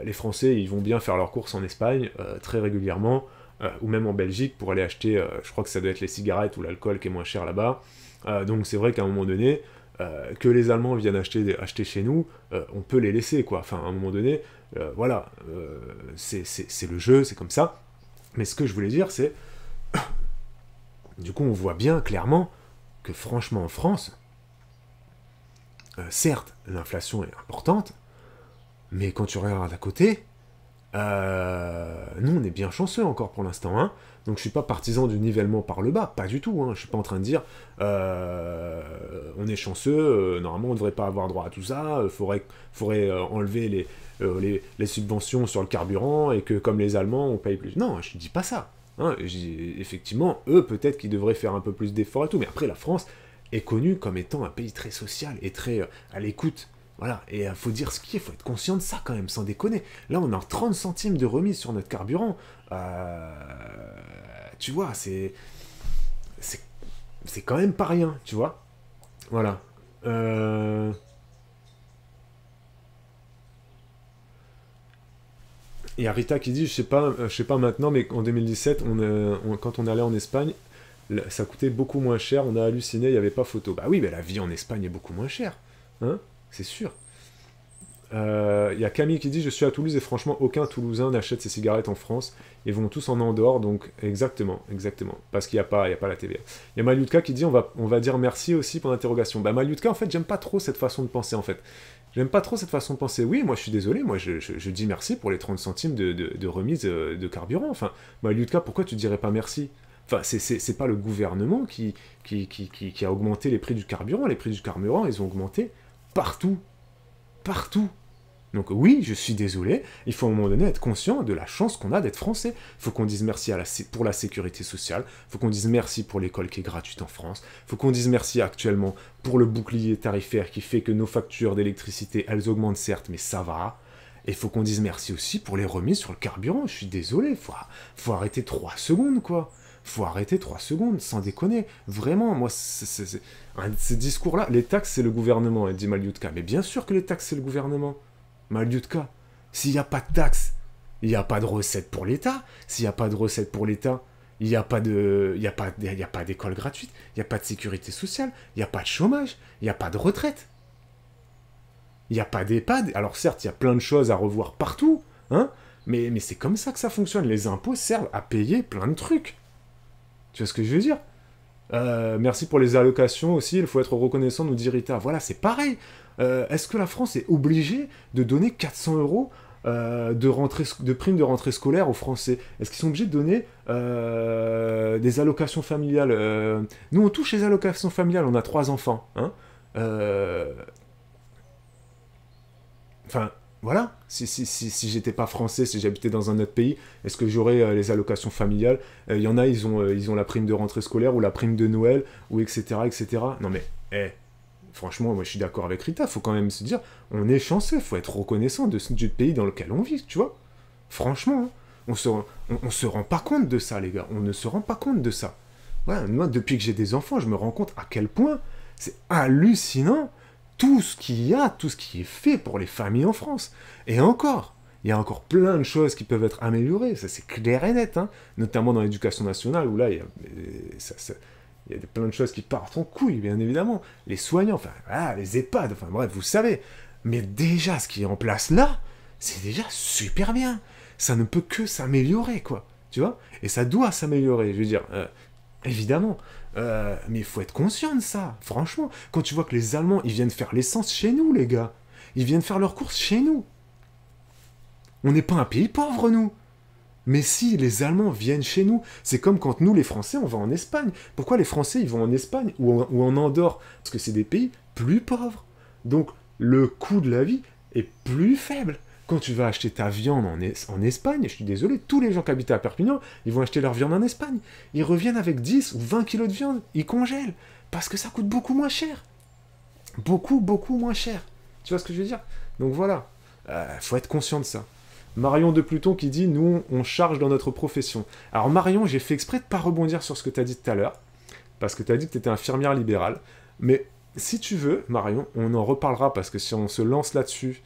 les Français, ils vont bien faire leurs courses en Espagne, très régulièrement, ou même en Belgique, pour aller acheter, je crois que ça doit être les cigarettes ou l'alcool qui est moins cher là-bas. Donc c'est vrai qu'à un moment donné, que les Allemands viennent acheter chez nous, on peut les laisser, quoi. Enfin, à un moment donné, voilà, c'est le jeu, c'est comme ça. Mais ce que je voulais dire, c'est... Du coup, on voit bien, clairement, que franchement, en France, certes, l'inflation est importante, mais quand tu regardes à côté, nous, on est bien chanceux encore pour l'instant, hein. Donc je suis pas partisan du nivellement par le bas, pas du tout, hein. Je suis pas en train de dire on est chanceux, normalement on devrait pas avoir droit à tout ça, faudrait enlever les subventions sur le carburant et que comme les Allemands on paye plus. Non, je dis pas ça. Hein. Effectivement, eux peut-être qu'ils devraient faire un peu plus d'efforts et tout, mais après la France est connue comme étant un pays très social et très à l'écoute. Voilà, et il faut dire ce qu'il est, faut être conscient de ça quand même, sans déconner. Là, on a 30 centimes de remise sur notre carburant. Tu vois, c'est quand même pas rien, tu vois. Voilà. Il y a Rita qui dit, je sais pas maintenant, mais en 2017, quand on allait en Espagne, ça coûtait beaucoup moins cher, on a halluciné, il n'y avait pas photo. Bah oui, mais la vie en Espagne est beaucoup moins chère. Hein, c'est sûr. Il y a Camille qui dit je suis à Toulouse et franchement aucun Toulousain n'achète ses cigarettes en France, ils vont tous en Andorre, donc exactement, parce qu'il n'y a pas la TVA. Il y a Malyutka qui dit on va dire merci aussi pour l'interrogation. Bah Malyutka en fait j'aime pas trop cette façon de penser en fait. J'aime pas trop cette façon de penser. Oui, moi je suis désolé, moi je dis merci pour les 30 centimes de remise de carburant. Enfin, Malyutka, pourquoi tu dirais pas merci? Enfin, c'est pas le gouvernement qui a augmenté les prix du carburant. Les prix du carburant, ils ont augmenté partout. Partout. Donc oui, je suis désolé, il faut à un moment donné être conscient de la chance qu'on a d'être français. Il faut qu'on dise merci pour la sécurité sociale, il faut qu'on dise merci pour l'école qui est gratuite en France, il faut qu'on dise merci actuellement pour le bouclier tarifaire qui fait que nos factures d'électricité, elles augmentent certes, mais ça va. Et il faut qu'on dise merci aussi pour les remises sur le carburant, je suis désolé, faut arrêter 3 secondes, quoi. Faut arrêter 3 secondes, sans déconner. Vraiment, moi, ces discours-là, les taxes, c'est le gouvernement, dit Malyutka. Mais bien sûr que les taxes, c'est le gouvernement. Malyutka, s'il n'y a pas de taxes, il n'y a pas de recettes pour l'État. S'il n'y a pas de recettes pour l'État, il n'y a pas d'école gratuite, il n'y a pas de sécurité sociale, il n'y a pas de chômage, il n'y a pas de retraite. Il n'y a pas d'EHPAD. Alors certes, il y a plein de choses à revoir partout, hein, mais c'est comme ça que ça fonctionne. Les impôts servent à payer plein de trucs. Tu vois ce que je veux dire? Merci pour les allocations aussi, il faut être reconnaissant, nous dit Rita. Voilà, c'est pareil. Est-ce que la France est obligée de donner 400 euros de prime de rentrée scolaire aux Français? Est-ce qu'ils sont obligés de donner des allocations familiales? Nous, on touche les allocations familiales, on a 3 enfants. Hein. Enfin, voilà, si j'étais pas français, si j'habitais dans un autre pays, est-ce que j'aurais les allocations familiales? Il y en a, ils ont la prime de rentrée scolaire ou la prime de Noël, ou etc., etc. Non mais, franchement, moi je suis d'accord avec Rita, faut quand même se dire, on est chanceux, faut être reconnaissant du pays dans lequel on vit, tu vois. Franchement, hein, on se rend pas compte de ça, les gars, on ne se rend pas compte de ça. Voilà, moi, depuis que j'ai des enfants, je me rends compte à quel point c'est hallucinant tout ce qu'il y a, tout ce qui est fait pour les familles en France. Et encore, il y a encore plein de choses qui peuvent être améliorées, ça c'est clair et net, hein, notamment dans l'éducation nationale, où là, il y a plein de choses qui partent en couille, bien évidemment. Les soignants, enfin, voilà, les EHPAD, enfin bref, vous savez. Mais déjà, ce qui est en place là, c'est déjà super bien. Ça ne peut que s'améliorer, quoi. Tu vois? Et ça doit s'améliorer, je veux dire, évidemment. Mais il faut être conscient de ça, franchement. Quand tu vois que les Allemands, ils viennent faire l'essence chez nous, les gars. Ils viennent faire leurs courses chez nous. On n'est pas un pays pauvre, nous. Mais si les Allemands viennent chez nous, c'est comme quand nous, les Français, on va en Espagne. Pourquoi les Français, ils vont en Espagne ou en Andorre? Parce que c'est des pays plus pauvres. Donc, le coût de la vie est plus faible. Quand tu vas acheter ta viande en Espagne, je suis désolé, tous les gens qui habitent à Perpignan, ils vont acheter leur viande en Espagne. Ils reviennent avec 10 ou 20 kilos de viande, ils congèlent. Parce que ça coûte beaucoup moins cher. Beaucoup, beaucoup moins cher. Tu vois ce que je veux dire? Donc voilà, faut être conscient de ça. Marion de Pluton qui dit « Nous, on charge dans notre profession ». Alors Marion, j'ai fait exprès de ne pas rebondir sur ce que tu as dit tout à l'heure, parce que tu as dit que tu étais infirmière libérale. Mais si tu veux, Marion, on en reparlera, parce que si on se lance là-dessus,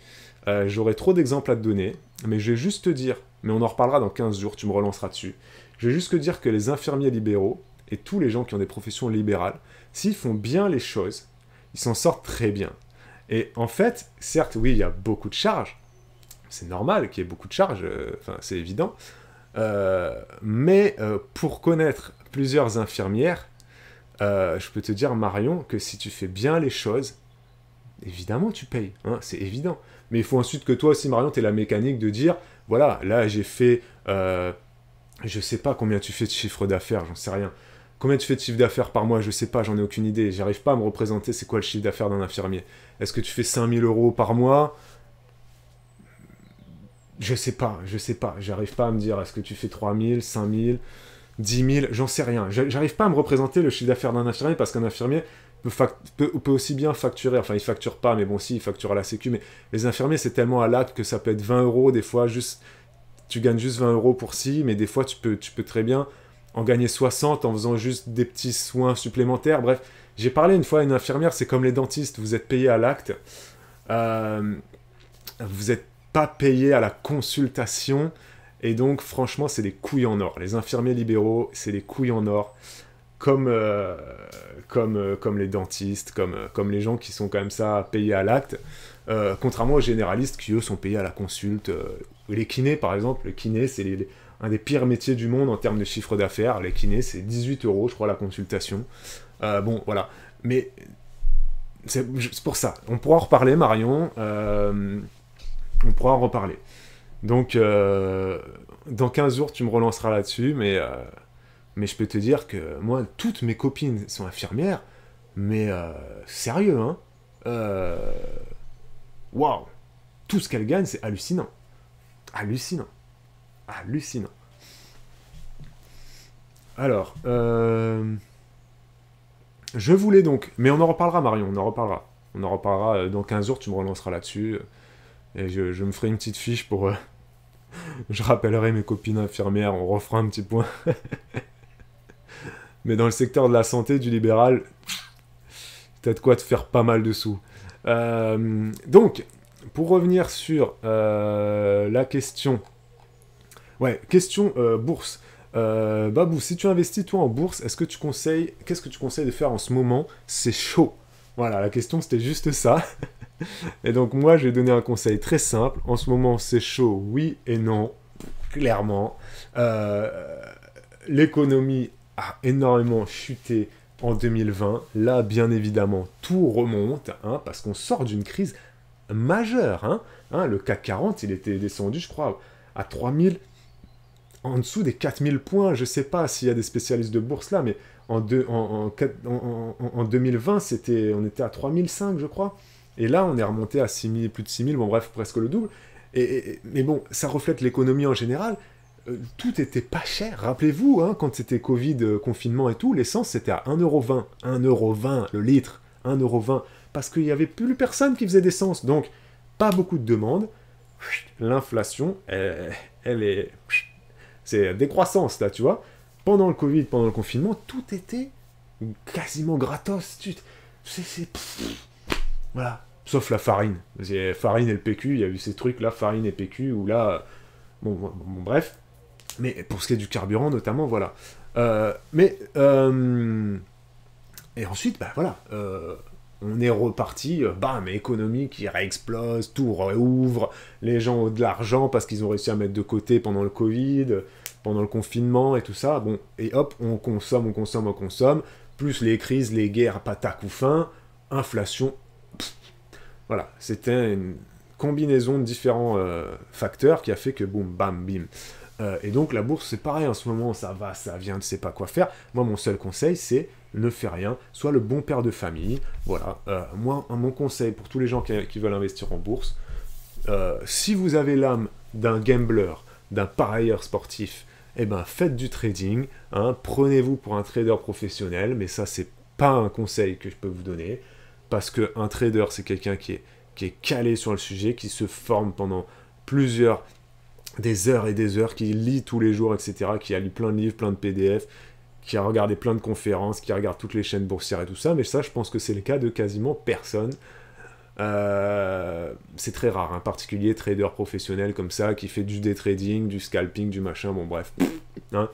j'aurai trop d'exemples à te donner. Mais je vais juste te dire, mais on en reparlera dans 15 jours, tu me relanceras dessus. Je vais juste te dire que les infirmiers libéraux, et tous les gens qui ont des professions libérales, s'ils font bien les choses, ils s'en sortent très bien. Et en fait, certes, oui, il y a beaucoup de charges, c'est normal qu'il y ait beaucoup de charges, c'est évident. Mais pour connaître plusieurs infirmières, je peux te dire, Marion, que si tu fais bien les choses, évidemment tu payes, hein, c'est évident. Mais il faut ensuite que toi aussi, Marion, tu aies la mécanique de dire, voilà, là j'ai fait, je sais pas combien tu fais de chiffre d'affaires, j'en sais rien. Combien tu fais de chiffre d'affaires par mois, je sais pas, j'en ai aucune idée. J'arrive pas à me représenter c'est quoi le chiffre d'affaires d'un infirmier. Est-ce que tu fais 5000 € par mois ? Je sais pas, j'arrive pas à me dire, est-ce que tu fais 3000, 5000, 10 000, j'en sais rien. J'arrive pas à me représenter le chiffre d'affaires d'un infirmier, parce qu'un infirmier peut aussi bien facturer, enfin il facture pas, mais bon si, il facture à la sécu, mais les infirmiers c'est tellement à l'acte que ça peut être 20 €, des fois, juste, tu gagnes juste 20 € pour ci, mais des fois tu peux très bien en gagner 60 en faisant juste des petits soins supplémentaires, bref. J'ai parlé une fois à une infirmière, c'est comme les dentistes, vous êtes payé à l'acte, vous êtes pas payé à la consultation, et donc franchement c'est des couilles en or. Les infirmiers libéraux, c'est des couilles en or, comme les dentistes, comme les gens qui sont comme ça payés à l'acte, contrairement aux généralistes qui eux sont payés à la consulte. Les kinés par exemple, le kiné c'est un des pires métiers du monde en termes de chiffre d'affaires. Les kinés c'est 18 € je crois la consultation. Bon voilà, mais c'est pour ça. On pourra en reparler Marion, on pourra en reparler. Donc, dans 15 jours, tu me relanceras là-dessus, mais je peux te dire que moi, toutes mes copines sont infirmières, mais sérieux, hein. Waouh. Tout ce qu'elles gagnent, c'est hallucinant. Hallucinant. Hallucinant. Alors, je voulais donc... Mais on en reparlera, Marion, on en reparlera. On en reparlera dans 15 jours, tu me relanceras là-dessus. Et je me ferai une petite fiche pour... je rappellerai mes copines infirmières, on refera un petit point. Mais dans le secteur de la santé, du libéral, t'as de quoi te faire pas mal de sous. Donc, pour revenir sur la question... Ouais, question bourse. Babou, si tu investis toi en bourse, qu'est-ce que tu conseilles de faire en ce moment? C'est chaud. Voilà, la question c'était juste ça. Et donc moi, je vais donner un conseil très simple. En ce moment, c'est chaud, oui et non, clairement. L'économie a énormément chuté en 2020. Là, bien évidemment, tout remonte, hein, parce qu'on sort d'une crise majeure. Le CAC 40, il était descendu, je crois, à 3000, en dessous des 4000 points. Je ne sais pas s'il y a des spécialistes de bourse là, mais en 2020, on était à 3005, je crois. Et là, on est remonté à 6000, plus de 6000, bon bref, presque le double. Mais bon, ça reflète l'économie en général. Tout était pas cher. Rappelez-vous, hein, quand c'était Covid, confinement et tout, l'essence c'était à 1,20 €. 1,20 € le litre. 1,20 €. parce qu'il n'y avait plus personne qui faisait d'essence. Donc, pas beaucoup de demandes. L'inflation, elle est... C'est décroissance, là, tu vois. Pendant le Covid, pendant le confinement, tout était quasiment gratos. Voilà. Sauf la farine. Farine et le PQ, il y a eu ces trucs-là, farine et PQ, où là... Bon, bref. Mais pour ce qui est du carburant, notamment, voilà. Et ensuite, bah voilà, on est reparti, bam, économie qui réexplose, tout réouvre, les gens ont de l'argent parce qu'ils ont réussi à mettre de côté pendant le Covid, pendant le confinement et tout ça, bon, et hop, on consomme, plus les crises, les guerres, patac ou fin, inflation, voilà, c'était une combinaison de différents facteurs qui a fait que boum, bam, bim. Et donc la bourse, c'est pareil, en ce moment, ça va, ça vient, ne sais pas quoi faire. Moi, mon seul conseil, c'est ne fais rien, sois le bon père de famille. Voilà, moi, mon conseil pour tous les gens qui veulent investir en bourse, si vous avez l'âme d'un gambler, d'un parieur sportif, eh ben, faites du trading, hein, prenez-vous pour un trader professionnel, mais ça, c'est pas un conseil que je peux vous donner, parce qu'un trader, c'est quelqu'un qui est calé sur le sujet, qui se forme pendant des heures et des heures, qui lit tous les jours, etc., qui a lu plein de livres, plein de PDF, qui a regardé plein de conférences, qui regarde toutes les chaînes boursières et tout ça, mais ça, je pense que c'est le cas de quasiment personne. C'est très rare, un particulier trader professionnel comme ça, qui fait du day trading, du scalping, du machin, bon bref. Hein.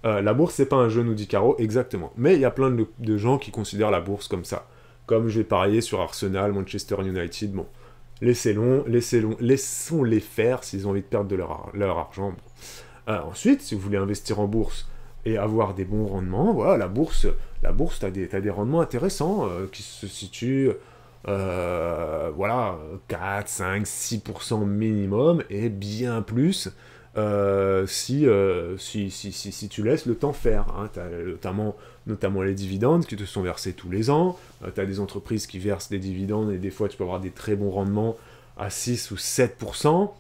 La bourse, c'est pas un jeu, nous dit Caro, exactement. Mais il y a plein de gens qui considèrent la bourse comme ça. Comme je vais parier sur Arsenal, Manchester United, bon. Laissons-les faire s'ils ont envie de perdre leur argent. Ensuite, si vous voulez investir en bourse et avoir des bons rendements, voilà, la bourse, t'as des rendements intéressants qui se situent, voilà, 4, 5, 6% minimum et bien plus si tu laisses le temps faire. Hein. T'as notamment les dividendes qui te sont versés tous les ans. Tu as des entreprises qui versent des dividendes et des fois tu peux avoir des très bons rendements à 6 ou 7%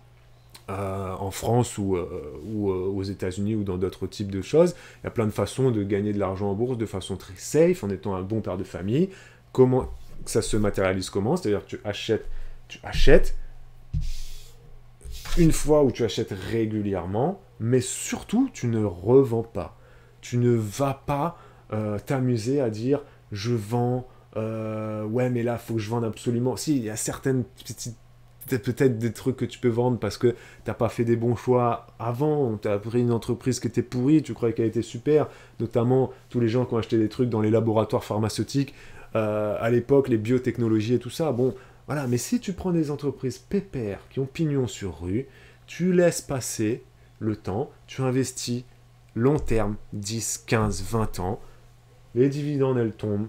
en France ou aux États-Unis ou dans d'autres types de choses. Il y a plein de façons de gagner de l'argent en bourse de façon très safe en étant un bon père de famille. Comment ça se matérialise? Comment? C'est-à-dire que tu achètes une fois où tu achètes régulièrement, mais surtout tu ne revends pas. Tu ne vas pas t'amuser à dire je vends, ouais mais là il faut que je vende absolument. Si, il y a certaines petites, peut-être des trucs que tu peux vendre parce que t'as pas fait des bons choix avant, t'as pris une entreprise qui était pourrie, tu croyais qu'elle était super, notamment tous les gens qui ont acheté des trucs dans les laboratoires pharmaceutiques, à l'époque les biotechnologies et tout ça, bon, voilà, mais si tu prends des entreprises pépères qui ont pignon sur rue, tu laisses passer le temps, tu investis long terme, 10, 15, 20 ans, les dividendes, elles tombent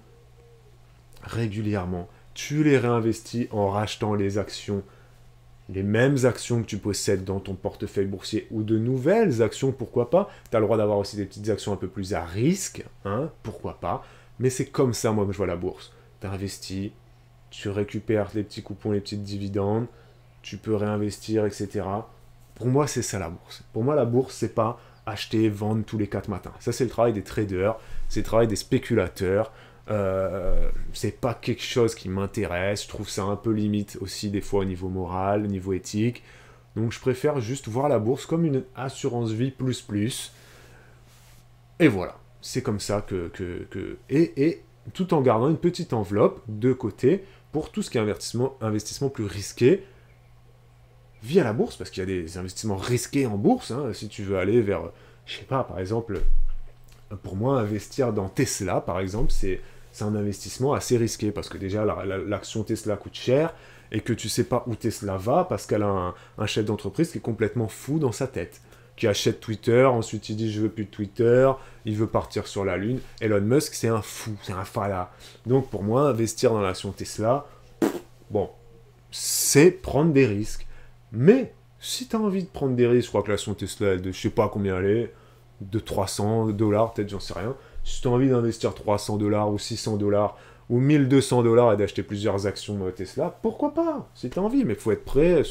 régulièrement. Tu les réinvestis en rachetant les actions, les mêmes actions que tu possèdes dans ton portefeuille boursier ou de nouvelles actions, pourquoi pas. Tu as le droit d'avoir aussi des petites actions un peu plus à risque, hein, pourquoi pas. Mais c'est comme ça, moi, que je vois la bourse. Tu investis, tu récupères les petits coupons, les petites dividendes, tu peux réinvestir, etc. Pour moi, c'est ça la bourse. Pour moi, la bourse, c'est pas acheter, vendre tous les 4 matins. Ça, c'est le travail des traders, c'est le travail des spéculateurs. C'est pas quelque chose qui m'intéresse. Je trouve ça un peu limite aussi des fois au niveau moral, au niveau éthique. Donc, je préfère juste voir la bourse comme une assurance vie plus. Et voilà. C'est comme ça et tout en gardant une petite enveloppe de côté pour tout ce qui est investissement plus risqué via la bourse, parce qu'il y a des investissements risqués en bourse, hein, si tu veux aller vers, je sais pas, par exemple, pour moi, investir dans Tesla, par exemple, c'est un investissement assez risqué, parce que déjà, l'action Tesla coûte cher, et que tu sais pas où Tesla va, parce qu'elle a un chef d'entreprise qui est complètement fou dans sa tête, qui achète Twitter, ensuite il dit je veux plus de Twitter, il veut partir sur la Lune. Elon Musk, c'est un fou, c'est un fada. Donc pour moi, investir dans l'action Tesla, bon, c'est prendre des risques. Mais si tu as envie de prendre des risques, je crois que l'action Tesla, elle de je sais pas combien elle est, de $300, peut-être, j'en sais rien. Si tu as envie d'investir $300 ou $600 ou $1200 et d'acheter plusieurs actions Tesla, pourquoi pas? Si tu as envie, mais il faut être prêt,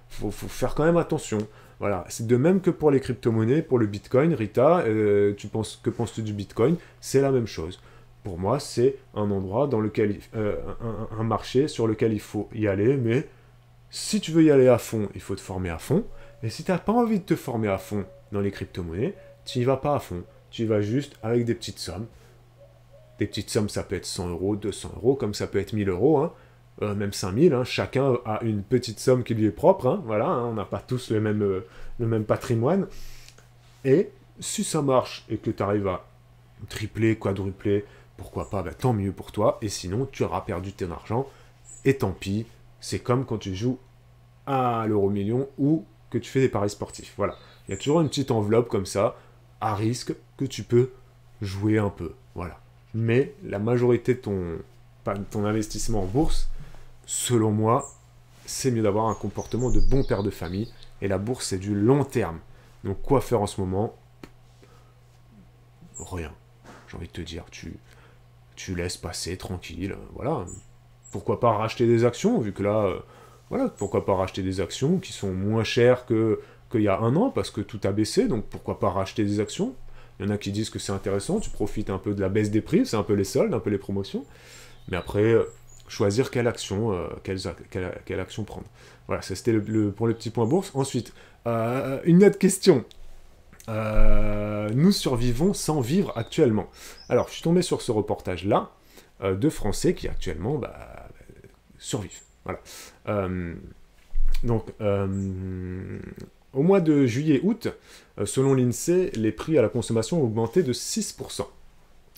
faut faire quand même attention. Voilà, c'est de même que pour les crypto-monnaies, pour le Bitcoin, Rita, que penses-tu du Bitcoin? C'est la même chose. pour moi, c'est un endroit dans lequel, un marché sur lequel il faut y aller, mais si tu veux y aller à fond, il faut te former à fond, et si tu n'as pas envie de te former à fond dans les crypto-monnaies, tu n'y vas pas à fond, tu y vas juste avec des petites sommes. Des petites sommes, ça peut être 100 euros, 200 euros, comme ça peut être 1000 euros, hein, même 5000, hein, chacun a une petite somme qui lui est propre, hein, voilà, hein, on n'a pas tous le même patrimoine, et si ça marche et que tu arrives à tripler, quadrupler, pourquoi pas, bah, tant mieux pour toi, et sinon tu auras perdu ton argent, et tant pis, c'est comme quand tu joues à l'euro-million ou que tu fais des paris sportifs, voilà. Il y a toujours une petite enveloppe comme ça, à risque, que tu peux jouer un peu, voilà. Mais la majorité de ton investissement en bourse, selon moi, c'est mieux d'avoir un comportement de bon père de famille, et la bourse c'est du long terme. Donc quoi faire en ce moment? Rien. J'ai envie de te dire, tu laisses passer tranquille, voilà. Pourquoi pas racheter des actions, vu que là, voilà, pourquoi pas racheter des actions qui sont moins chères qu'il y a un an, parce que tout a baissé, donc pourquoi pas racheter des actions? Il y en a qui disent que c'est intéressant, tu profites un peu de la baisse des prix, c'est un peu les soldes, un peu les promotions, mais après, choisir quelle action prendre. Voilà, ça c'était pour le petit point bourse. Ensuite, une autre question. Nous survivons sans vivre actuellement. Alors, je suis tombé sur ce reportage-là, de Français qui actuellement survivent. Voilà. Donc, au mois de juillet-août, selon l'INSEE, les prix à la consommation ont augmenté de 6%.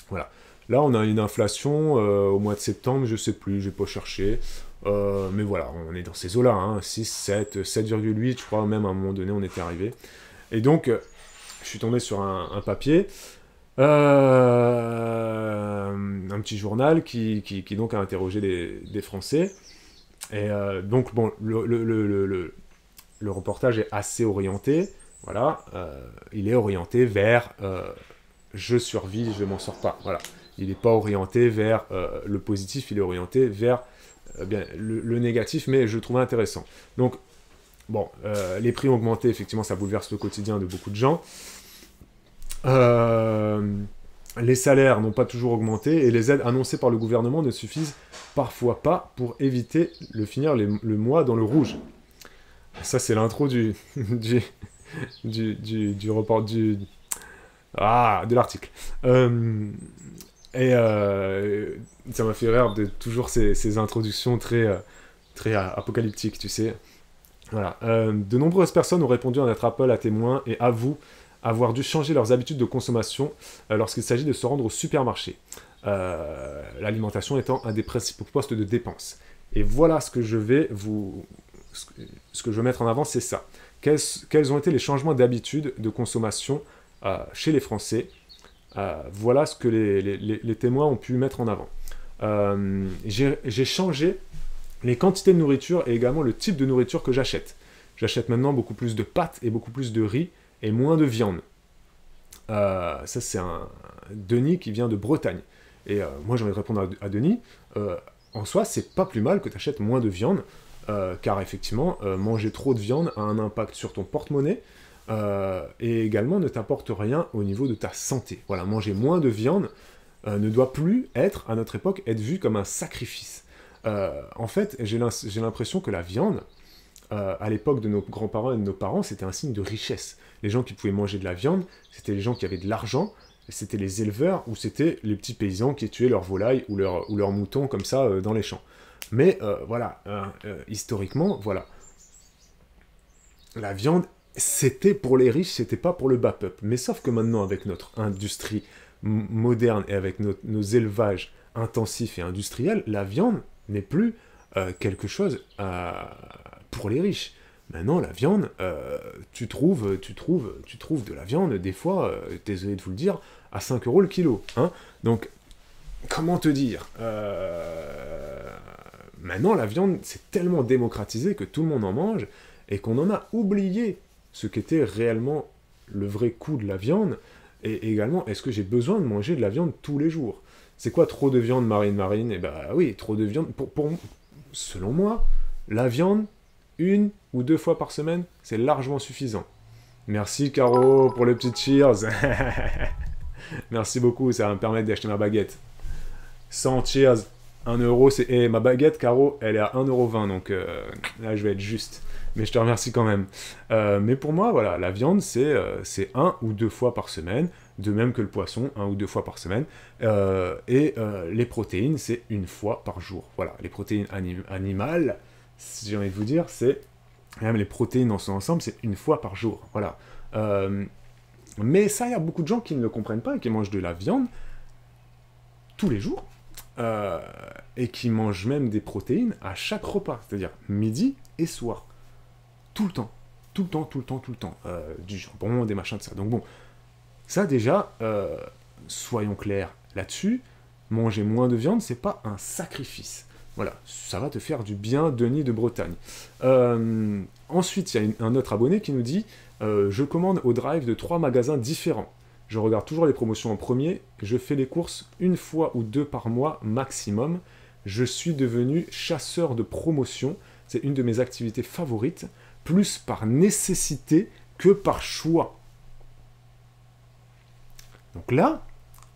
Voilà. Là, on a une inflation au mois de septembre, je sais plus, j'ai pas cherché. Mais voilà, on est dans ces eaux-là, hein, 6, 7, 7,8, je crois même à un moment donné, on était arrivé. Et donc, je suis tombé sur un papier, un petit journal qui donc a interrogé des Français. Et donc, bon, le reportage est assez orienté, voilà, il est orienté vers je survis, je m'en sors pas, voilà. Il n'est pas orienté vers le positif, il est orienté vers bien, le négatif, mais je le trouvais intéressant. Donc, bon, les prix ont augmenté, effectivement, ça bouleverse le quotidien de beaucoup de gens. Les salaires n'ont pas toujours augmenté, et les aides annoncées par le gouvernement ne suffisent parfois pas pour éviter de finir le mois dans le rouge. Ça, c'est l'intro de l'article. Ça m'a fait rire de toujours ces introductions très apocalyptiques, tu sais. Voilà. De nombreuses personnes ont répondu à notre appel à témoins et avouent avoir dû changer leurs habitudes de consommation lorsqu'il s'agit de se rendre au supermarché. L'alimentation étant un des principaux postes de dépenses. Et voilà ce que je vais mettre en avant, c'est ça. Quels ont été les changements d'habitude de consommation chez les Français? Voilà ce que les témoins ont pu mettre en avant. J'ai changé les quantités de nourriture et également le type de nourriture que j'achète. J'achète maintenant beaucoup plus de pâtes et beaucoup plus de riz et moins de viande. Ça, c'est un Denis qui vient de Bretagne. Et moi, j'ai envie de répondre à Denis. En soi, c'est pas plus mal que tu achètes moins de viande, car effectivement, manger trop de viande a un impact sur ton porte-monnaie, et également ne t'apporte rien au niveau de ta santé. Voilà, manger moins de viande ne doit plus être, à notre époque, être vu comme un sacrifice. En fait, j'ai l'impression que la viande, à l'époque de nos grands-parents et de nos parents, c'était un signe de richesse. Les gens qui pouvaient manger de la viande, c'était les gens qui avaient de l'argent, c'était les éleveurs, ou c'était les petits paysans qui tuaient leurs volailles ou leurs moutons comme ça dans les champs. Mais voilà, historiquement, voilà. La viande, c'était pour les riches, c'était pas pour le bas peuple. Mais sauf que maintenant, avec notre industrie moderne et avec nos élevages intensifs et industriels, la viande n'est plus quelque chose pour les riches. Maintenant, la viande, tu trouves de la viande, des fois, désolé de vous le dire, à 5 € le kilo. Hein. Donc, comment te dire Maintenant, la viande, c'est tellement démocratisé que tout le monde en mange, et qu'on en a oublié ce qu'était réellement le vrai coût de la viande, et également, est-ce que j'ai besoin de manger de la viande tous les jours? C'est quoi trop de viande marine? Eh ben oui, trop de viande, selon moi, la viande, 1 ou 2 fois par semaine, c'est largement suffisant. Merci Caro pour les petites cheers. Merci beaucoup, ça va me permettre d'acheter ma baguette. Ça entier à 1 euro, c'est... Et ma baguette, Caro, elle est à 1,20 €, donc là, je vais être juste. Mais je te remercie quand même. Mais pour moi, voilà, la viande, c'est 1 ou 2 fois par semaine, de même que le poisson, 1 ou 2 fois par semaine. Les protéines, c'est 1 fois par jour. Voilà, les protéines animales, si j'ai envie de vous dire, c'est... Même les protéines dans son ensemble, c'est 1 fois par jour. Voilà. Mais ça, il y a beaucoup de gens qui ne le comprennent pas et qui mangent de la viande tous les jours. Et qui mangent même des protéines à chaque repas. C'est-à-dire midi et soir. Tout le temps. Tout le temps, tout le temps, tout le temps. Du jambon, des machins de ça. Donc bon, ça déjà, soyons clairs là-dessus, manger moins de viande, c'est pas un sacrifice. Voilà, ça va te faire du bien, Denis de Bretagne. Ensuite, il y a un autre abonné qui nous dit je commande au drive de 3 magasins différents. Je regarde toujours les promotions en premier. Je fais les courses 1 fois ou 2 par mois maximum. Je suis devenu chasseur de promotions. C'est une de mes activités favorites, plus par nécessité que par choix. Donc là,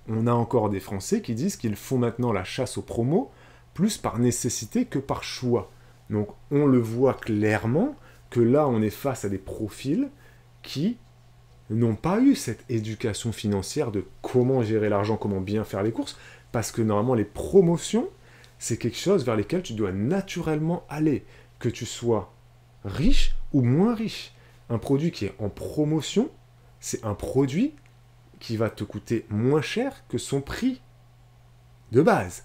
on a encore des Français qui disent qu'ils font maintenant la chasse aux promos, plus par nécessité que par choix. Donc on le voit clairement que là, on est face à des profils qui n'ont pas eu cette éducation financière de comment gérer l'argent, comment bien faire les courses, parce que normalement les promotions, c'est quelque chose vers lesquelles tu dois naturellement aller, que tu sois riche ou moins riche. Un produit qui est en promotion, c'est un produit qui va te coûter moins cher que son prix de base.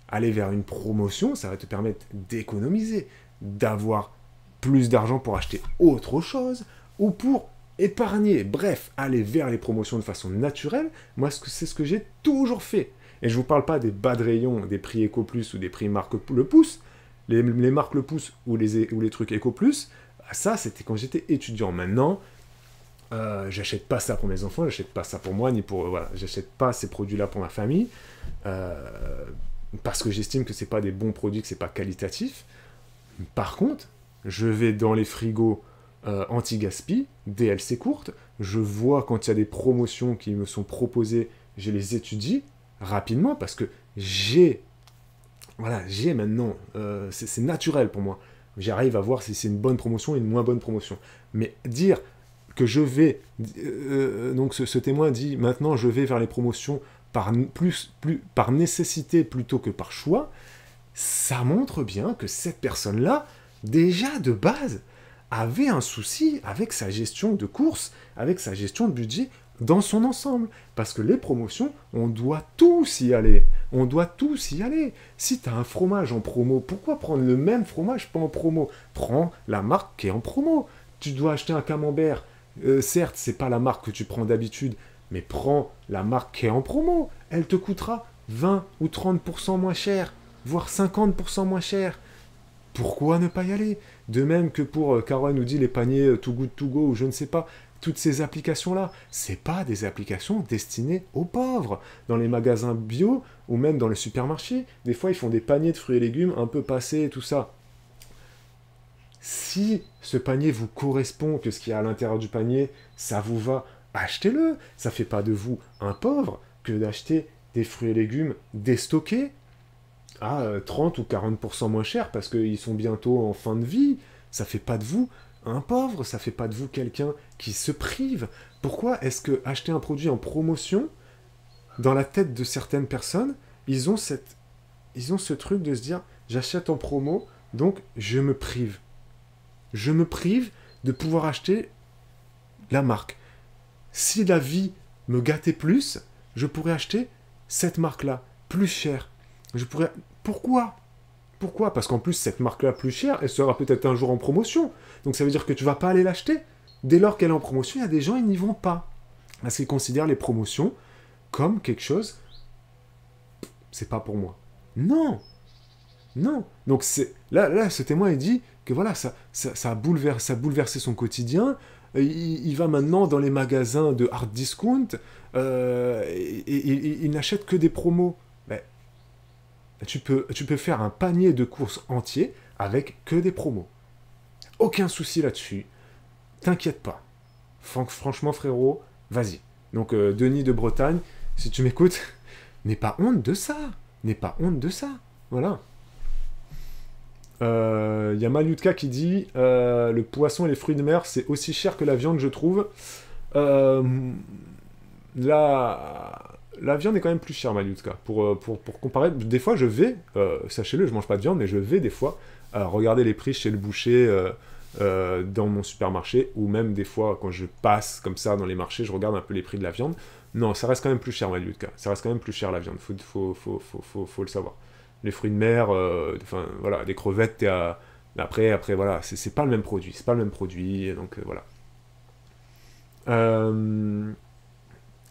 Aller vers une promotion, ça va te permettre d'économiser, d'avoir plus d'argent pour acheter autre chose, ou pour épargner. Bref, aller vers les promotions de façon naturelle, moi c'est ce que j'ai toujours fait. Et je ne vous parle pas des bas de rayon, des prix Eco Plus ou des prix marque le pouce. Les marques le pouce ou les trucs Eco Plus, ça c'était quand j'étais étudiant. Maintenant, j'achète pas ça pour mes enfants, j'achète pas ça pour moi, ni pour... voilà, j'achète pas ces produits-là pour ma famille, parce que j'estime que c'est pas des bons produits, que c'est pas qualitatif. Par contre, je vais dans les frigos anti-gaspi, DLC courtes, je vois quand il y a des promotions qui me sont proposées, je les étudie rapidement, parce que j'ai maintenant, c'est naturel pour moi, j'arrive à voir si c'est une bonne promotion et une moins bonne promotion. Mais dire que je vais, donc ce témoin dit, maintenant je vais vers les promotions par nécessité plutôt que par choix, ça montre bien que cette personne-là, déjà de base, avait un souci avec sa gestion de course, avec sa gestion de budget dans son ensemble. Parce que les promotions, on doit tous y aller. On doit tous y aller. Si tu as un fromage en promo, pourquoi prendre le même fromage pas en promo? Prends la marque qui est en promo. Tu dois acheter un camembert. Certes, c'est pas la marque que tu prends d'habitude, mais prends la marque qui est en promo. Elle te coûtera 20 ou 30% moins cher, voire 50% moins cher. Pourquoi ne pas y aller? De même que pour, Caro nous dit les paniers Too Good To Go ou je ne sais pas, toutes ces applications-là, c'est pas des applications destinées aux pauvres. Dans les magasins bio ou même dans les supermarchés, des fois ils font des paniers de fruits et légumes un peu passés et tout ça. Si ce panier vous correspond, que ce qu'il y a à l'intérieur du panier, ça vous va, achetez-le. Ça fait pas de vous un pauvre que d'acheter des fruits et légumes déstockés à 30 ou 40% moins cher parce qu'ils sont bientôt en fin de vie. Ça fait pas de vous un pauvre, ça fait pas de vous quelqu'un qui se prive. Pourquoi est-ce que acheter un produit en promotion, dans la tête de certaines personnes, ils ont ce truc de se dire j'achète en promo, donc je me prive. Je me prive de pouvoir acheter la marque. Si la vie me gâtait plus, je pourrais acheter cette marque-là, plus chère. Je pourrais... Pourquoi? Pourquoi? Parce qu'en plus, cette marque-là plus chère, elle sera peut-être un jour en promotion. Donc ça veut dire que tu vas pas aller l'acheter. Dès lors qu'elle est en promotion, il y a des gens, ils n'y vont pas. Parce qu'ils considèrent les promotions comme quelque chose... C'est pas pour moi. Non. Non. Donc c'est... Là, ce témoin, il dit que voilà, ça a bouleversé son quotidien. Il va maintenant dans les magasins de hard discount et il n'achète que des promos. Mais tu peux faire un panier de courses entier avec que des promos. Aucun souci là-dessus. T'inquiète pas. Franchement, frérot, vas-y. Donc, Denis de Bretagne, si tu m'écoutes, n'aie pas honte de ça. n'aie pas honte de ça. Voilà. Y a Malutka qui dit le poisson et les fruits de mer, c'est aussi cher que la viande, je trouve. La viande est quand même plus chère, Malutka. Pour comparer, des fois, je vais, sachez-le, je mange pas de viande, mais je vais des fois regarder les prix chez le boucher dans mon supermarché, ou même des fois, quand je passe comme ça dans les marchés, je regarde un peu les prix de la viande. Non, ça reste quand même plus cher, Malutka. Ça reste quand même plus cher, la viande. Faut le savoir. Les fruits de mer, enfin, voilà, des crevettes, t'es à... Après, voilà, c'est pas le même produit. C'est pas le même produit, donc voilà.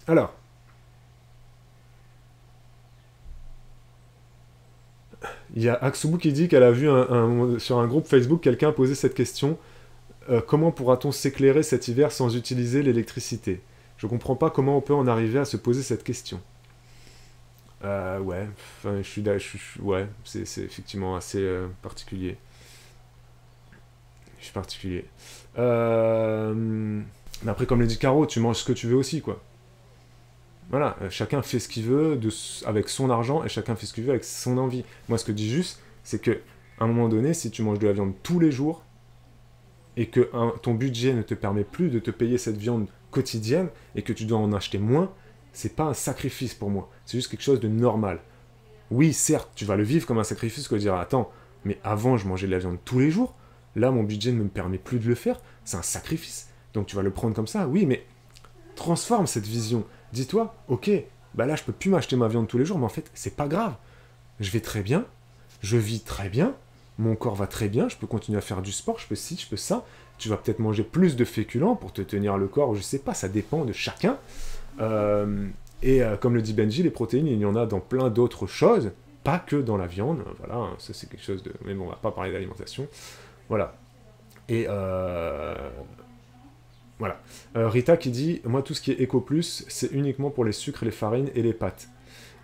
Alors... Il y a Aksubu qui dit qu'elle a vu sur un groupe Facebook quelqu'un poser cette question. Comment pourra-t-on s'éclairer cet hiver sans utiliser l'électricité? Je comprends pas comment on peut en arriver à se poser cette question. Ouais, enfin, ouais, c'est effectivement assez particulier. Je suis particulier. Mais après, comme le dit Caro, tu manges ce que tu veux aussi, quoi. Voilà, chacun fait ce qu'il veut avec son argent et chacun fait ce qu'il veut avec son envie. Moi, ce que je dis juste, c'est que à un moment donné, si tu manges de la viande tous les jours et que ton budget ne te permet plus de te payer cette viande quotidienne et que tu dois en acheter moins, c'est pas un sacrifice pour moi. C'est juste quelque chose de normal. Oui, certes, tu vas le vivre comme un sacrifice, que tu diras, attends, mais avant, je mangeais de la viande tous les jours. Là, mon budget ne me permet plus de le faire. C'est un sacrifice. Donc, tu vas le prendre comme ça. Oui, mais transforme cette vision. Dis-toi, ok, bah là je peux plus m'acheter ma viande tous les jours, mais en fait c'est pas grave. Je vais très bien, je vis très bien, mon corps va très bien, je peux continuer à faire du sport, je peux ci, je peux ça. Tu vas peut-être manger plus de féculents pour te tenir le corps, je sais pas, ça dépend de chacun. Comme le dit Benji, les protéines, il y en a dans plein d'autres choses, pas que dans la viande. Voilà, ça c'est quelque chose de... Mais bon, on va pas parler d'alimentation. Voilà. Voilà. Rita qui dit, moi tout ce qui est Eco Plus, c'est uniquement pour les sucres, les farines et les pâtes.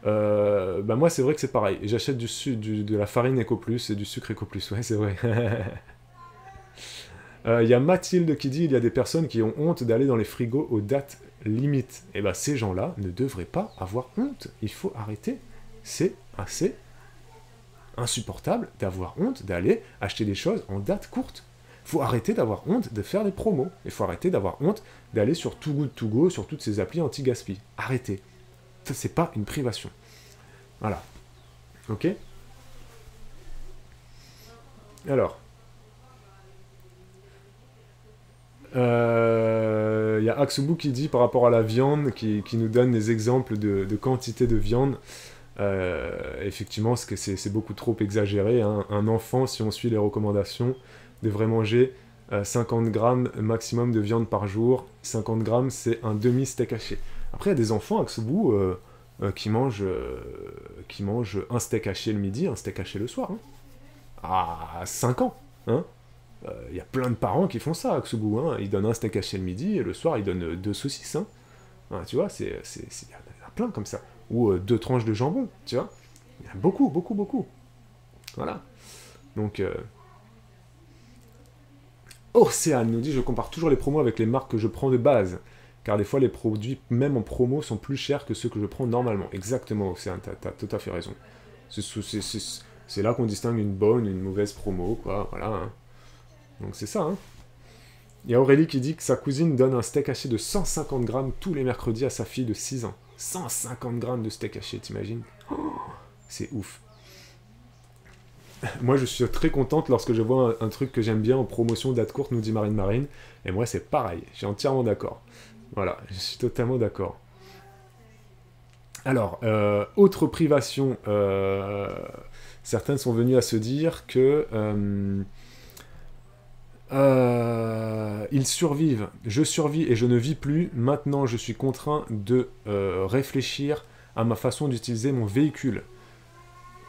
Bah moi c'est vrai que c'est pareil. J'achète de la farine Eco Plus et du sucre Eco Plus. Ouais, c'est vrai. Il y a Mathilde qui dit, il y a des personnes qui ont honte d'aller dans les frigos aux dates limites. Et bah ces gens-là ne devraient pas avoir honte. Il faut arrêter. C'est assez insupportable d'avoir honte d'aller acheter des choses en date courte. Il faut arrêter d'avoir honte de faire des promos. Il faut arrêter d'avoir honte d'aller sur Too Good To Go, sur toutes ces applis anti-gaspi. Arrêtez. Ça, c'est pas une privation. Voilà. Ok? Alors. Il y a Aksubu qui dit par rapport à la viande, qui nous donne des exemples de quantité de viande. Effectivement, c'est beaucoup trop exagéré. Hein. Un enfant, si on suit les recommandations, devrait manger 50 grammes maximum de viande par jour. 50 grammes, c'est un demi-steak haché. Après, il y a des enfants, Aksubu, qui mangent un steak haché le midi, un steak haché le soir. Hein. À 5 ans. Hein. Y a plein de parents qui font ça, Aksubu. Hein. Ils donnent un steak haché le midi, et le soir, ils donnent 2 saucisses. Hein. Hein, tu vois, il y en a plein comme ça. Ou 2 tranches de jambon, tu vois. Il y en a beaucoup, beaucoup, beaucoup. Voilà. Donc... Océane nous dit, je compare toujours les promos avec les marques que je prends de base, car des fois les produits, même en promo, sont plus chers que ceux que je prends normalement. Exactement, Océane, t'as tout à fait raison. C'est là qu'on distingue une bonne et une mauvaise promo, quoi, voilà. Hein. Donc c'est ça, hein. Il y a Aurélie qui dit que sa cousine donne un steak haché de 150 grammes tous les mercredis à sa fille de 6 ans. 150 grammes de steak haché, t'imagines? C'est ouf. Moi, je suis très contente lorsque je vois un truc que j'aime bien en promotion date courte, nous dit Marine. Et moi, c'est pareil. Je suis entièrement d'accord. Voilà, je suis totalement d'accord. Alors, autre privation. Certaines sont venues à se dire que... ils survivent. Je survis et je ne vis plus. Maintenant, je suis contraint de réfléchir à ma façon d'utiliser mon véhicule.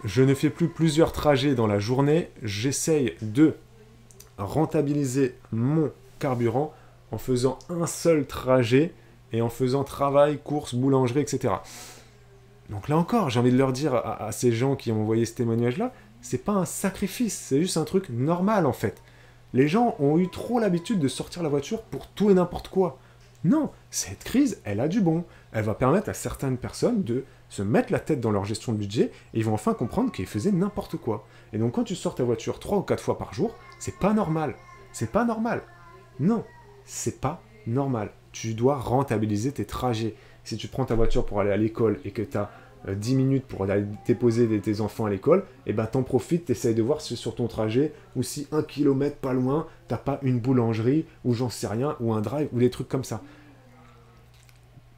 Je ne fais plus plusieurs trajets dans la journée, j'essaye de rentabiliser mon carburant en faisant un seul trajet et en faisant travail, course, boulangerie, etc. Donc là encore, j'ai envie de leur dire à ces gens qui ont envoyé ce témoignage-là, c'est pas un sacrifice, c'est juste un truc normal en fait. Les gens ont eu trop l'habitude de sortir la voiture pour tout et n'importe quoi. Non, cette crise, elle a du bon. elle va permettre à certaines personnes de se mettre la tête dans leur gestion de budget et ils vont enfin comprendre qu'ils faisaient n'importe quoi. Et donc quand tu sors ta voiture 3 ou 4 fois par jour, c'est pas normal. C'est pas normal. Non, c'est pas normal. Tu dois rentabiliser tes trajets. Si tu prends ta voiture pour aller à l'école et que tu as 10 minutes pour aller déposer tes enfants à l'école, et ben t'en profites, t'essayes de voir si sur ton trajet, ou si 1 kilomètre pas loin, t'as pas une boulangerie, ou j'en sais rien, ou un drive, ou des trucs comme ça.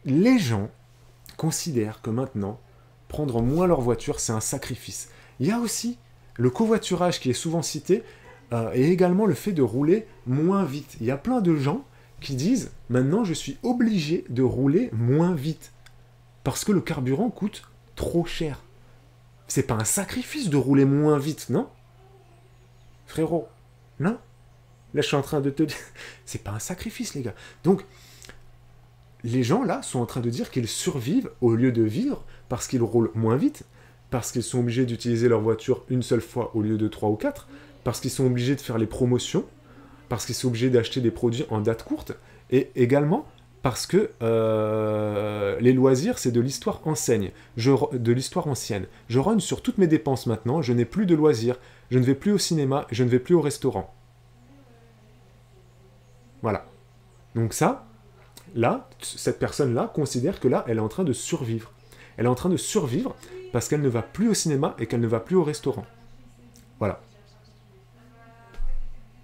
Les gens considèrent que maintenant, prendre moins leur voiture, c'est un sacrifice. Il y a aussi le covoiturage qui est souvent cité, et également le fait de rouler moins vite. Il y a plein de gens qui disent, maintenant je suis obligé de rouler moins vite, parce que le carburant coûte trop cher. C'est pas un sacrifice de rouler moins vite, non? Frérot, non? Là, je suis en train de te dire... C'est pas un sacrifice, les gars. Donc, les gens, là, sont en train de dire qu'ils survivent au lieu de vivre parce qu'ils roulent moins vite, parce qu'ils sont obligés d'utiliser leur voiture une seule fois au lieu de 3 ou 4, parce qu'ils sont obligés de faire les promotions, parce qu'ils sont obligés d'acheter des produits en date courte, et également parce que les loisirs, c'est de l'histoire ancienne. Je rogne sur toutes mes dépenses maintenant, je n'ai plus de loisirs, je ne vais plus au cinéma, je ne vais plus au restaurant. Voilà. Donc ça, là, cette personne-là considère que là, elle est en train de survivre. Elle est en train de survivre parce qu'elle ne va plus au cinéma et qu'elle ne va plus au restaurant. Voilà.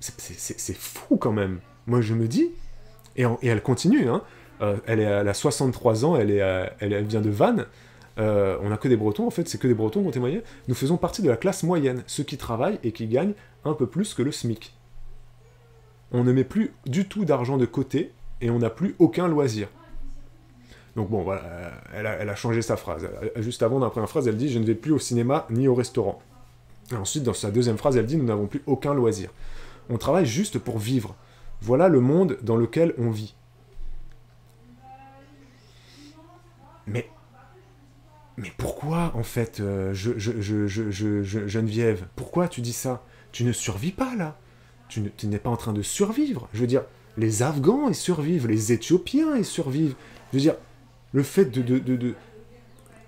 C'est fou quand même. Moi, je me dis... Et elle continue, hein. Elle a 63 ans, elle vient de Vannes. On n'a que des Bretons, en fait, c'est que des Bretons qui ont témoigné. Nous faisons partie de la classe moyenne, ceux qui travaillent et qui gagnent un peu plus que le SMIC. On ne met plus du tout d'argent de côté et on n'a plus aucun loisir. Donc bon, voilà, elle a changé sa phrase. Juste avant, dans la première phrase, elle dit « Je ne vais plus au cinéma ni au restaurant ». Et ensuite, dans sa deuxième phrase, elle dit « Nous n'avons plus aucun loisir ». On travaille juste pour vivre. Voilà le monde dans lequel on vit. Mais pourquoi, en fait, Geneviève, pourquoi tu dis ça? Tu ne survis pas, là. Tu n'es pas en train de survivre. Je veux dire, les Afghans, ils survivent. Les Éthiopiens, ils survivent. Je veux dire, le fait de...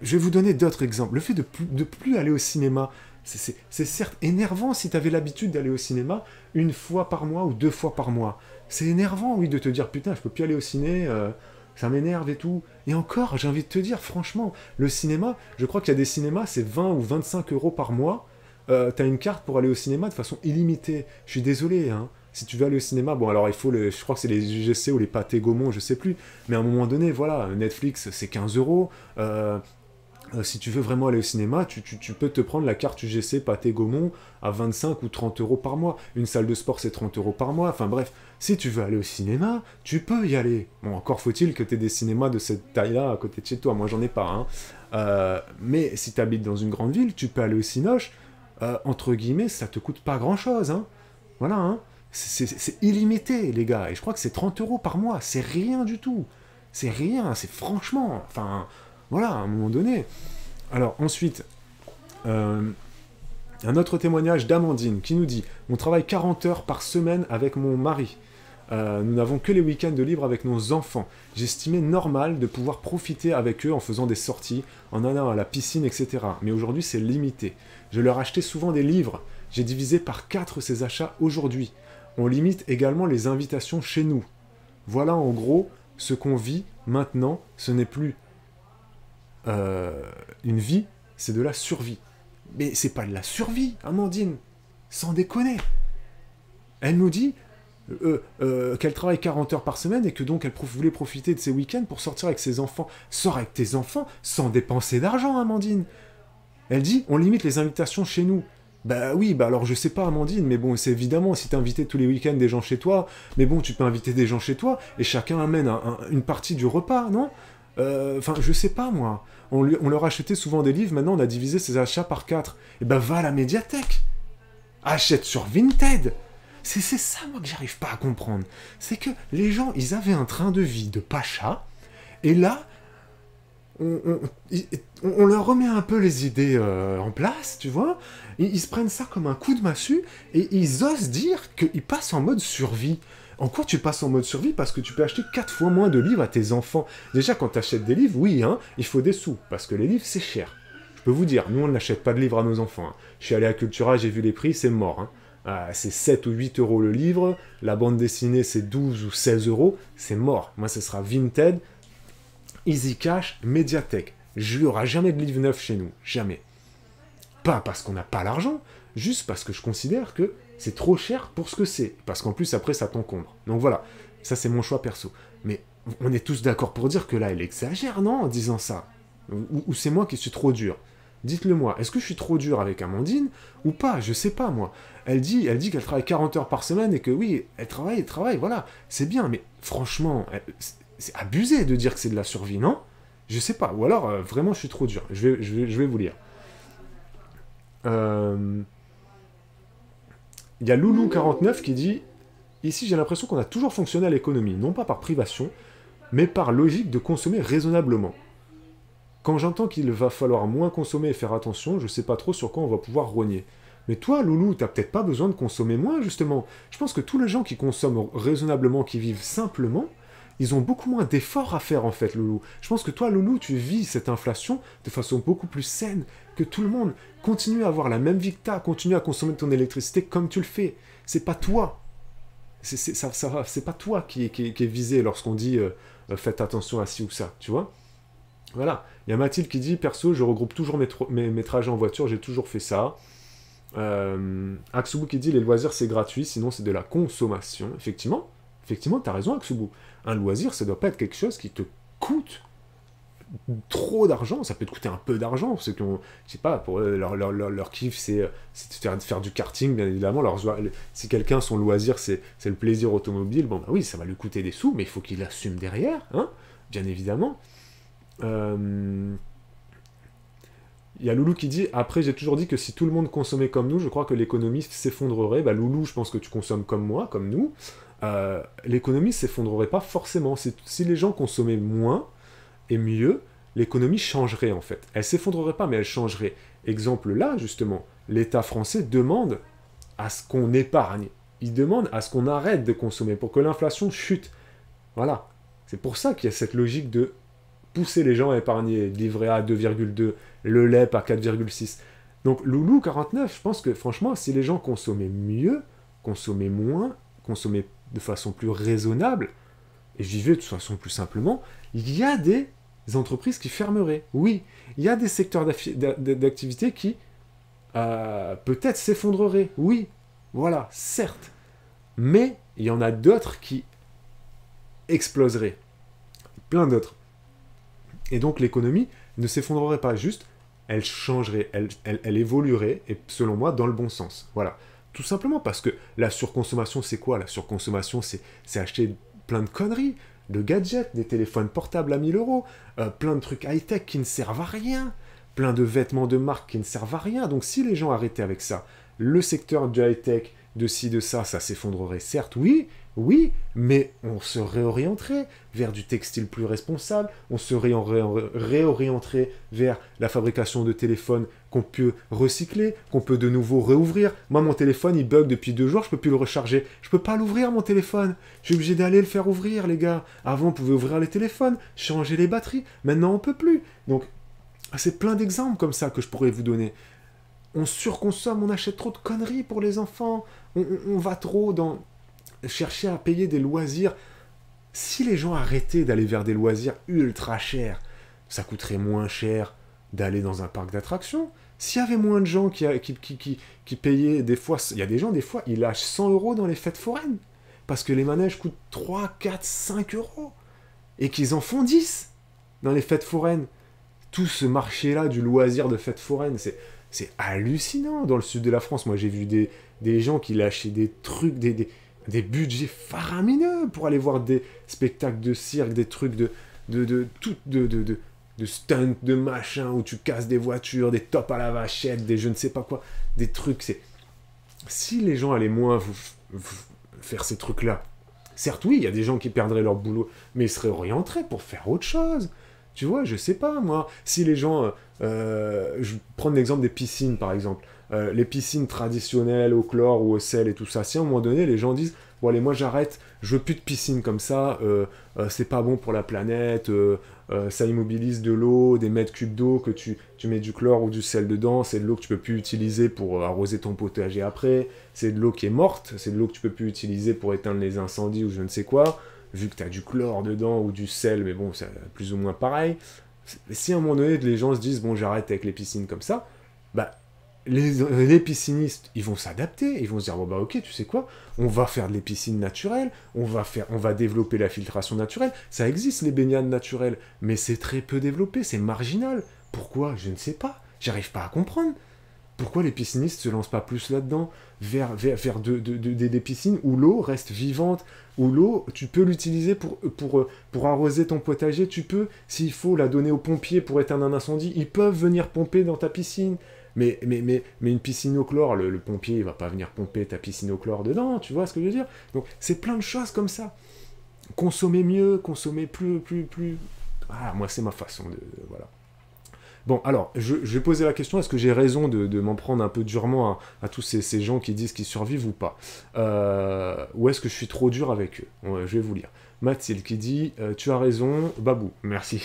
Je vais vous donner d'autres exemples. Le fait de plus aller au cinéma, c'est certes énervant si tu avais l'habitude d'aller au cinéma 1 fois par mois ou 2 fois par mois. C'est énervant, oui, de te dire, putain, je peux plus aller au ciné... ça m'énerve et tout. Et encore, j'ai envie de te dire, franchement, le cinéma, je crois qu'il y a des cinémas, c'est 20 ou 25 euros par mois. T'as une carte pour aller au cinéma de façon illimitée. Je suis désolé, hein. Si tu veux aller au cinéma, bon, alors il faut, je crois que c'est les UGC ou les Pathé Gaumont, je sais plus. Mais à un moment donné, voilà, Netflix, c'est 15 euros. Si tu veux vraiment aller au cinéma, tu peux te prendre la carte UGC Pathé Gaumont à 25 ou 30 euros par mois. Une salle de sport, c'est 30 euros par mois. Enfin bref, si tu veux aller au cinéma, tu peux y aller. Bon, encore faut-il que tu aies des cinémas de cette taille-là à côté de chez toi. Moi, j'en ai pas. Hein. Mais si tu habites dans une grande ville, tu peux aller au Cinoche. Entre guillemets, ça te coûte pas grand-chose. Hein. Voilà. Hein. C'est illimité, les gars. Et je crois que c'est 30 euros par mois. C'est rien du tout. C'est rien. C'est franchement... Enfin... Voilà, à un moment donné. Alors, ensuite, un autre témoignage d'Amandine qui nous dit « On travaille 40 heures par semaine avec mon mari. Nous n'avons que les week-ends de libre avec nos enfants. J'estimais normal de pouvoir profiter avec eux en faisant des sorties, en allant à la piscine, etc. Mais aujourd'hui, c'est limité. Je leur achetais souvent des livres. J'ai divisé par 4 ces achats aujourd'hui. On limite également les invitations chez nous. Voilà en gros ce qu'on vit maintenant. Ce n'est plus une vie, c'est de la survie. Mais c'est pas de la survie, Amandine. Sans déconner. Elle nous dit qu'elle travaille 40 heures par semaine et que donc elle voulait profiter de ses week-ends pour sortir avec ses enfants. Sors avec tes enfants sans dépenser d'argent, Amandine. Elle dit, on limite les invitations chez nous. Bah oui, bah alors je sais pas, Amandine, mais bon, c'est évidemment, si t'as invité tous les week-ends des gens chez toi, mais bon, tu peux inviter des gens chez toi, et chacun amène une partie du repas, non? Enfin, je sais pas, moi. On leur achetait souvent des livres, maintenant on a divisé ses achats par 4. Et ben va à la médiathèque. Achète sur Vinted. C'est ça, moi, que j'arrive pas à comprendre. C'est que les gens, ils avaient un train de vie de pacha, et là, on leur remet un peu les idées en place, tu vois. Ils se prennent ça comme un coup de massue, et ils osent dire qu'ils passent en mode survie. En quoi tu passes en mode survie parce que tu peux acheter 4 fois moins de livres à tes enfants? Déjà, quand tu achètes des livres, oui, hein, il faut des sous, parce que les livres, c'est cher. Je peux vous dire, nous, on n'achète pas de livres à nos enfants. Hein. Je suis allé à Cultura, j'ai vu les prix, c'est mort. Hein. C'est 7 ou 8 euros le livre, la bande dessinée, c'est 12 ou 16 euros, c'est mort. Moi, ce sera Vinted, Easy Cash, Mediatek. Il n'y aura jamais de livre neuf chez nous, jamais. Pas parce qu'on n'a pas l'argent, juste parce que je considère que c'est trop cher pour ce que c'est. Parce qu'en plus, après, ça t'encombre. Donc voilà, ça c'est mon choix perso. Mais on est tous d'accord pour dire que là, elle exagère, non, en disant ça? Ou c'est moi qui suis trop dur? Dites-le moi, est-ce que je suis trop dur avec Amandine ou pas? Je sais pas, moi. Elle dit qu'elle travaille 40 heures par semaine et que oui, elle travaille, voilà, c'est bien, mais franchement, c'est abusé de dire que c'est de la survie, non? Je sais pas, ou alors, vraiment, je suis trop dur. Je vais vous lire. Il y a Loulou49 qui dit « Ici, j'ai l'impression qu'on a toujours fonctionné à l'économie, non pas par privation, mais par logique de consommer raisonnablement. Quand j'entends qu'il va falloir moins consommer et faire attention, je sais pas trop sur quoi on va pouvoir rogner. Mais toi, Loulou, t'as peut-être pas besoin de consommer moins, justement. Je pense que tous les gens qui consomment raisonnablement, qui vivent simplement, ils ont beaucoup moins d'efforts à faire, en fait, Loulou. Je pense que toi, Loulou, tu vis cette inflation de façon beaucoup plus saine que tout le monde. Continue à avoir la même vie que t'as, continue à consommer ton électricité comme tu le fais. C'est pas toi. C'est pas toi qui est visé lorsqu'on dit faites attention à ci ou ça, tu vois. Voilà. Il y a Mathilde qui dit, perso, je regroupe toujours mes trajets en voiture, j'ai toujours fait ça. Aksubu qui dit, les loisirs c'est gratuit, sinon c'est de la consommation. Effectivement, t'as raison Aksubu. Un loisir, ça doit pas être quelque chose qui te coûte trop d'argent, ça peut te coûter un peu d'argent, ceux qui ont, je sais pas, pour leur kiff, c'est de faire du karting, bien évidemment, si quelqu'un, son loisir, c'est le plaisir automobile, bon bah oui, ça va lui coûter des sous, mais il faut qu'il assume derrière, hein, bien évidemment. Il y a Loulou qui dit, après j'ai toujours dit que si tout le monde consommait comme nous, je crois que l'économie s'effondrerait. Bah Loulou, je pense que tu consommes comme moi, comme nous. L'économie s'effondrerait pas forcément. Si les gens consommaient moins et mieux, l'économie changerait en fait. Elle s'effondrerait pas, mais elle changerait. Exemple là, justement, l'État français demande à ce qu'on épargne. Il demande à ce qu'on arrête de consommer pour que l'inflation chute. Voilà. C'est pour ça qu'il y a cette logique de pousser les gens à épargner. Livret A à 2,2, le LEP à 4,6. Donc Loulou 49, je pense que franchement, si les gens consommaient mieux, consommaient moins, consommaient de façon plus raisonnable, et vivaient de façon plus simplement, il y a des entreprises qui fermeraient. Oui, il y a des secteurs d'activité qui peut-être s'effondreraient. Oui, voilà, certes. Mais il y en a d'autres qui exploseraient. Plein d'autres. Et donc l'économie ne s'effondrerait pas, juste, elle changerait, elle évoluerait, et selon moi, dans le bon sens. Voilà. Tout simplement parce que la surconsommation, c'est quoi? La surconsommation, c'est acheter plein de conneries, de gadgets, des téléphones portables à 1000 euros, plein de trucs high-tech qui ne servent à rien, plein de vêtements de marque qui ne servent à rien. Donc si les gens arrêtaient avec ça, le secteur du high-tech, de ci, de ça s'effondrerait, certes, oui, mais on se réorienterait vers du textile plus responsable, on se réorienterait vers la fabrication de téléphones qu'on peut recycler, qu'on peut de nouveau réouvrir. Moi, mon téléphone, il bug depuis 2 jours, je peux plus le recharger. Je peux pas l'ouvrir, mon téléphone. Je suis obligé d'aller le faire ouvrir, les gars. Avant, on pouvait ouvrir les téléphones, changer les batteries. Maintenant, on peut plus. Donc, c'est plein d'exemples comme ça que je pourrais vous donner. On surconsomme, on achète trop de conneries pour les enfants. On va trop dans chercher à payer des loisirs. Si les gens arrêtaient d'aller vers des loisirs ultra chers, ça coûterait moins cher d'aller dans un parc d'attractions. S'il y avait moins de gens qui payaient, des fois, il y a des gens, des fois, ils lâchent 100 € dans les fêtes foraines, parce que les manèges coûtent 3, 4, 5 €, et qu'ils en font 10 dans les fêtes foraines. Tout ce marché-là du loisir de fêtes foraines, c'est hallucinant dans le sud de la France. Moi, j'ai vu des gens qui lâchaient des trucs, des budgets faramineux pour aller voir des spectacles de cirque, des trucs de stunts, de machin, où tu casses des voitures, des tops à la vachette, des je ne sais pas quoi, des trucs, c'est... Si les gens allaient moins faire ces trucs-là, certes, oui, il y a des gens qui perdraient leur boulot, mais ils seraient orientés pour faire autre chose. Tu vois, je sais pas, moi. Si les gens... je prends l'exemple des piscines, par exemple. Les piscines traditionnelles au chlore ou au sel et tout ça. Si à un moment donné, les gens disent « bon allez, moi j'arrête, je veux plus de piscine comme ça, c'est pas bon pour la planète, ça immobilise de l'eau, des mètres cubes d'eau, que tu mets du chlore ou du sel dedans, c'est de l'eau que tu peux plus utiliser pour arroser ton potager après, c'est de l'eau qui est morte, c'est de l'eau que tu peux plus utiliser pour éteindre les incendies ou je ne sais quoi, vu que tu as du chlore dedans ou du sel, mais bon, c'est plus ou moins pareil. Si à un moment donné, les gens se disent, bon, j'arrête avec les piscines comme ça, bah, les piscinistes, ils vont s'adapter, ils vont se dire, bon, bah, ok, tu sais quoi, on va faire des piscines naturelles, on va développer la filtration naturelle, ça existe, les baignades naturelles, mais c'est très peu développé, c'est marginal. Pourquoi? Je ne sais pas, j'arrive pas à comprendre. Pourquoi les piscinistes se lancent pas plus là-dedans, vers des piscines où l'eau reste vivante, où l'eau, tu peux l'utiliser pour arroser ton potager, tu peux, s'il faut, la donner aux pompiers pour éteindre un incendie, ils peuvent venir pomper dans ta piscine. Mais une piscine au chlore, le pompier, il va pas venir pomper ta piscine au chlore dedans, tu vois ce que je veux dire? Donc, c'est plein de choses comme ça. Consommer mieux, consommer plus... Ah, moi, c'est ma façon de... Voilà. Bon, alors, je vais poser la question, est-ce que j'ai raison de m'en prendre un peu durement à tous ces gens qui disent qu'ils survivent ou pas? Ou est-ce que je suis trop dur avec eux? Je vais vous lire. Mathilde qui dit tu as raison, Babou, merci.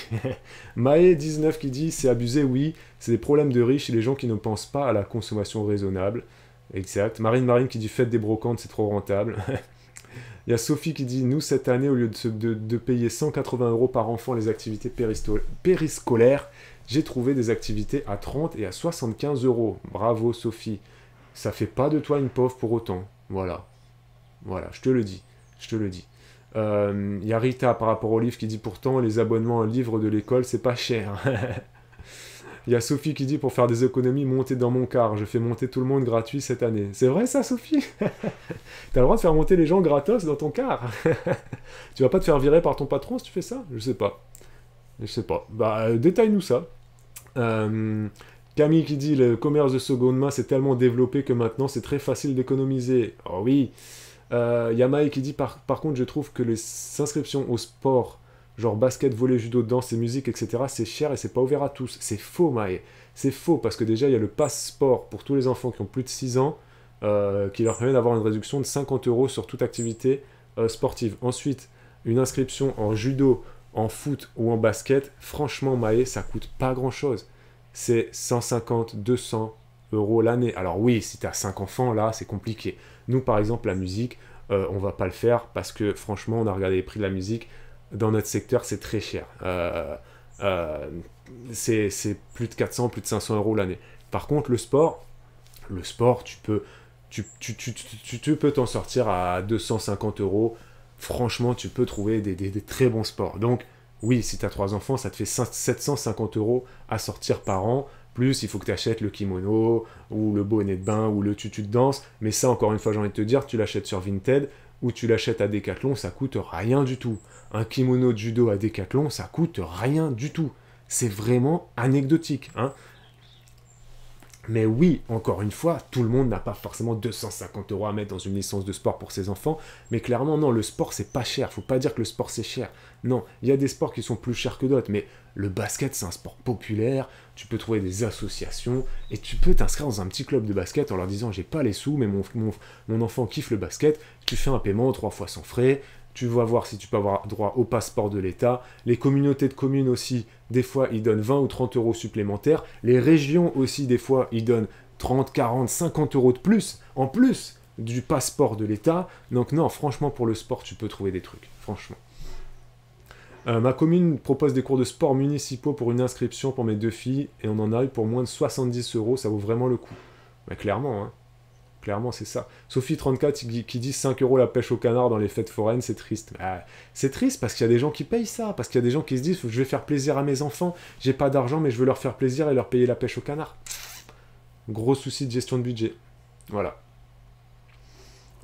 Maë19 qui dit c'est abusé, oui, c'est des problèmes de riches et les gens qui ne pensent pas à la consommation raisonnable. Exact. Marine qui dit faites des brocantes, c'est trop rentable. Il y a Sophie qui dit nous cette année, au lieu de payer 180 € par enfant les activités périscolaires, j'ai trouvé des activités à 30 et à 75 €. Bravo Sophie. Ça fait pas de toi une pauvre pour autant. Voilà. Voilà, je te le dis. Je te le dis. Il y a Rita par rapport au livre qui dit pourtant les abonnements en livre de l'école c'est pas cher. Il y a Sophie qui dit pour faire des économies monter dans mon car, je fais monter tout le monde gratuit cette année. C'est vrai ça Sophie? T'as le droit de faire monter les gens gratos dans ton car. Tu vas pas te faire virer par ton patron si tu fais ça? Je sais pas. Je sais pas. Bah détaille-nous ça. Camille qui dit le commerce de seconde main c'est tellement développé que maintenant c'est très facile d'économiser. Oh oui. Yamae qui dit par contre je trouve que les inscriptions au sport genre basket, volley, judo, danse et musique etc c'est cher et c'est pas ouvert à tous. C'est faux Mae, c'est faux parce que déjà il y a le pass sport pour tous les enfants qui ont plus de 6 ans qui leur permet d'avoir une réduction de 50 € sur toute activité sportive. Ensuite une inscription en judo, en foot ou en basket, franchement Mae ça coûte pas grand chose, c'est 150, 200 € l'année. Alors oui, si tu as 5 enfants, là, c'est compliqué. Nous, par exemple, la musique, on va pas le faire parce que, franchement, on a regardé les prix de la musique. Dans notre secteur, c'est très cher. C'est plus de 400, plus de 500 € l'année. Par contre, le sport, tu peux t'en sortir à 250 €. Franchement, tu peux trouver des très bons sports. Donc, oui, si tu as 3 enfants, ça te fait 750 € à sortir par an. Plus, il faut que tu achètes le kimono, ou le bonnet de bain, ou le tutu de danse. Mais ça, encore une fois, j'ai envie de te dire, tu l'achètes sur Vinted, ou tu l'achètes à Decathlon, ça coûte rien du tout. Un kimono de judo à Decathlon, ça coûte rien du tout. C'est vraiment anecdotique, hein. Mais oui, encore une fois, tout le monde n'a pas forcément 250 € à mettre dans une licence de sport pour ses enfants, mais clairement, non, le sport, c'est pas cher. Faut pas dire que le sport, c'est cher. Non, il y a des sports qui sont plus chers que d'autres, mais le basket, c'est un sport populaire, tu peux trouver des associations, et tu peux t'inscrire dans un petit club de basket en leur disant, j'ai pas les sous, mais mon enfant kiffe le basket, tu fais un paiement 3 fois sans frais, tu vas voir si tu peux avoir droit au passeport de l'État. Les communautés de communes aussi, des fois, ils donnent 20 ou 30 € supplémentaires. Les régions aussi, des fois, ils donnent 30, 40, 50 € de plus, en plus du passeport de l'État. Donc non, franchement, pour le sport, tu peux trouver des trucs, franchement. Ma commune propose des cours de sport municipaux pour une inscription pour mes 2 filles, et on en a eu pour moins de 70 €, ça vaut vraiment le coup. Mais clairement, hein. Clairement, c'est ça. Sophie34 qui dit 5 € la pêche au canard dans les fêtes foraines, c'est triste. C'est triste parce qu'il y a des gens qui payent ça, parce qu'il y a des gens qui se disent je vais faire plaisir à mes enfants, j'ai pas d'argent mais je veux leur faire plaisir et leur payer la pêche au canard. Gros souci de gestion de budget. Voilà.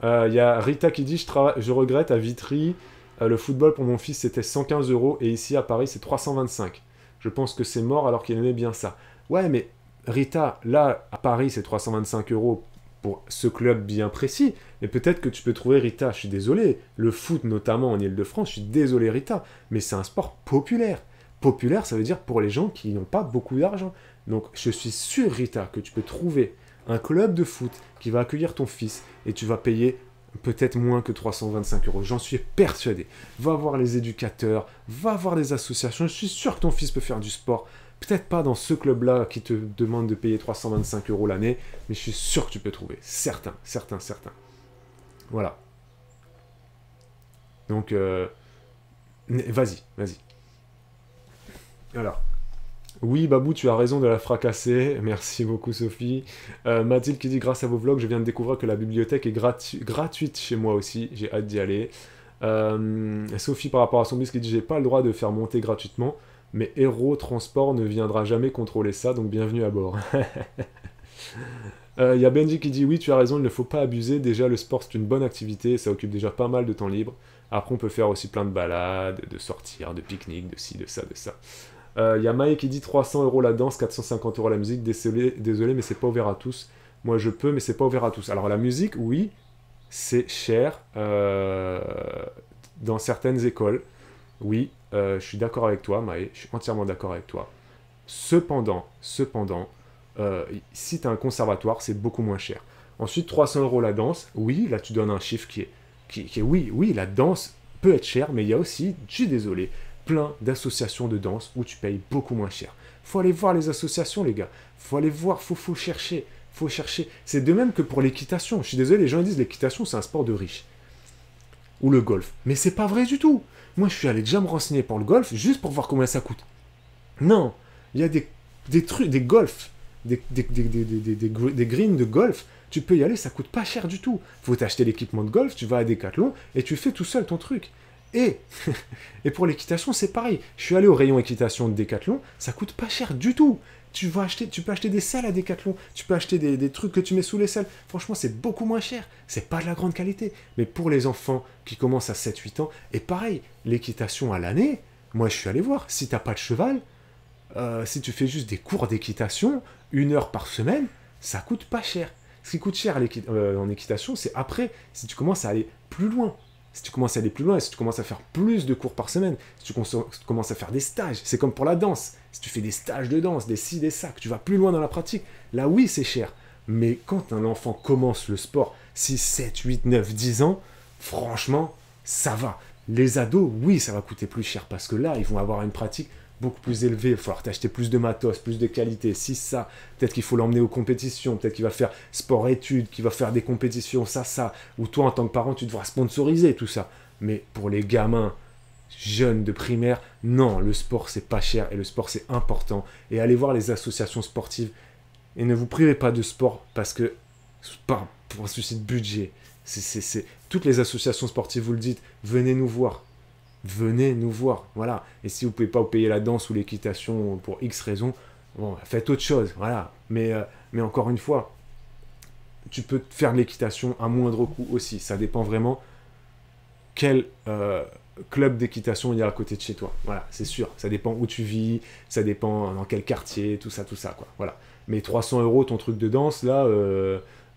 Il y a Rita qui dit je regrette à Vitry, le football pour mon fils c'était 115 € et ici à Paris c'est 325. Je pense que c'est mort alors qu'il aimait bien ça. Ouais, mais Rita, là à Paris c'est 325 € pour ce club bien précis, mais peut-être que tu peux trouver Rita, je suis désolé, le foot notamment en Ile-de-France, je suis désolé Rita, mais c'est un sport populaire. Populaire, ça veut dire pour les gens qui n'ont pas beaucoup d'argent. Donc je suis sûr Rita que tu peux trouver un club de foot qui va accueillir ton fils et tu vas payer peut-être moins que 325 euros. J'en suis persuadé. Va voir les éducateurs, va voir les associations. Je suis sûr que ton fils peut faire du sport. Peut-être pas dans ce club-là qui te demande de payer 325 euros l'année, mais je suis sûr que tu peux trouver. Certain, certain, certain. Voilà. Donc, vas-y, vas-y. Alors. Oui, Babou, tu as raison de la fracasser. Merci beaucoup, Sophie. Mathilde qui dit, grâce à vos vlogs, je viens de découvrir que la bibliothèque est gratuite chez moi aussi. J'ai hâte d'y aller. Sophie, par rapport à son bis, qui dit, j'ai pas le droit de faire monter gratuitement, mais Hero Transport ne viendra jamais contrôler ça, donc bienvenue à bord. Il y a Benji qui dit, oui, tu as raison, il ne faut pas abuser. Déjà, le sport, c'est une bonne activité, ça occupe déjà pas mal de temps libre. Après, on peut faire aussi plein de balades, de sortir, de pique-nique, de ci, de ça, de ça. Il y a Maë qui dit 300 euros la danse, 450 euros la musique. Désolé, mais c'est pas ouvert à tous. Moi, je peux, mais c'est pas ouvert à tous. Alors, la musique, oui, c'est cher dans certaines écoles. Oui, je suis d'accord avec toi, Maë. Je suis entièrement d'accord avec toi. Cependant, si tu as un conservatoire, c'est beaucoup moins cher. Ensuite, 300 euros la danse. Oui, là, tu donnes un chiffre qui est oui, la danse peut être chère, mais il y a aussi, je suis désolé, plein d'associations de danse où tu payes beaucoup moins cher. Faut aller voir les associations, les gars. Faut aller voir, faut chercher. Faut chercher. C'est de même que pour l'équitation. Je suis désolé, les gens disent l'équitation, c'est un sport de riches. Ou le golf. Mais c'est pas vrai du tout. Moi, je suis allé déjà me renseigner pour le golf, juste pour voir combien ça coûte. Non, il y a des trucs, des golfs, des greens de golf. Tu peux y aller, ça coûte pas cher du tout. Faut t'acheter l'équipement de golf, tu vas à Decathlon, et tu fais tout seul ton truc. Et pour l'équitation, c'est pareil. Je suis allé au rayon équitation de Decathlon, ça coûte pas cher du tout. Tu peux acheter des selles à Decathlon, tu peux acheter des trucs que tu mets sous les selles. Franchement, c'est beaucoup moins cher. C'est pas de la grande qualité. Mais pour les enfants qui commencent à 7-8 ans, et pareil, l'équitation à l'année, moi je suis allé voir, si t'as pas de cheval, si tu fais juste des cours d'équitation, 1 heure par semaine, ça coûte pas cher. Ce qui coûte cher en équitation, c'est après, si tu commences à aller plus loin. Si tu commences à aller plus loin, si tu commences à faire plus de cours par semaine, si tu commences à faire des stages, c'est comme pour la danse. Si tu fais des stages de danse, des ci, des ça, que tu vas plus loin dans la pratique, là oui, c'est cher. Mais quand un enfant commence le sport, 6, 7, 8, 9, 10 ans, franchement, ça va. Les ados, oui, ça va coûter plus cher parce que là, ils vont avoir une pratique beaucoup plus élevée. Il va falloir t'acheter plus de matos, plus de qualité. Si ça, peut-être qu'il faut l'emmener aux compétitions, peut-être qu'il va faire sport-études, qu'il va faire des compétitions, ça. Ou toi, en tant que parent, tu devras sponsoriser tout ça. Mais pour les gamins jeunes de primaire, non, le sport, c'est pas cher et le sport, c'est important. Et allez voir les associations sportives et ne vous privez pas de sport parce que, pour un souci de budget, toutes les associations sportives vous le dites, venez nous voir. Venez nous voir, voilà. Et si vous ne pouvez pas payer la danse ou l'équitation pour X raisons, bon, faites autre chose, voilà. Mais encore une fois, tu peux faire de l'équitation à moindre coût aussi. Ça dépend vraiment quel club d'équitation il y a à côté de chez toi. Voilà, c'est sûr. Ça dépend où tu vis, ça dépend dans quel quartier, tout ça, quoi. Voilà. Mais 300 € ton truc de danse, là,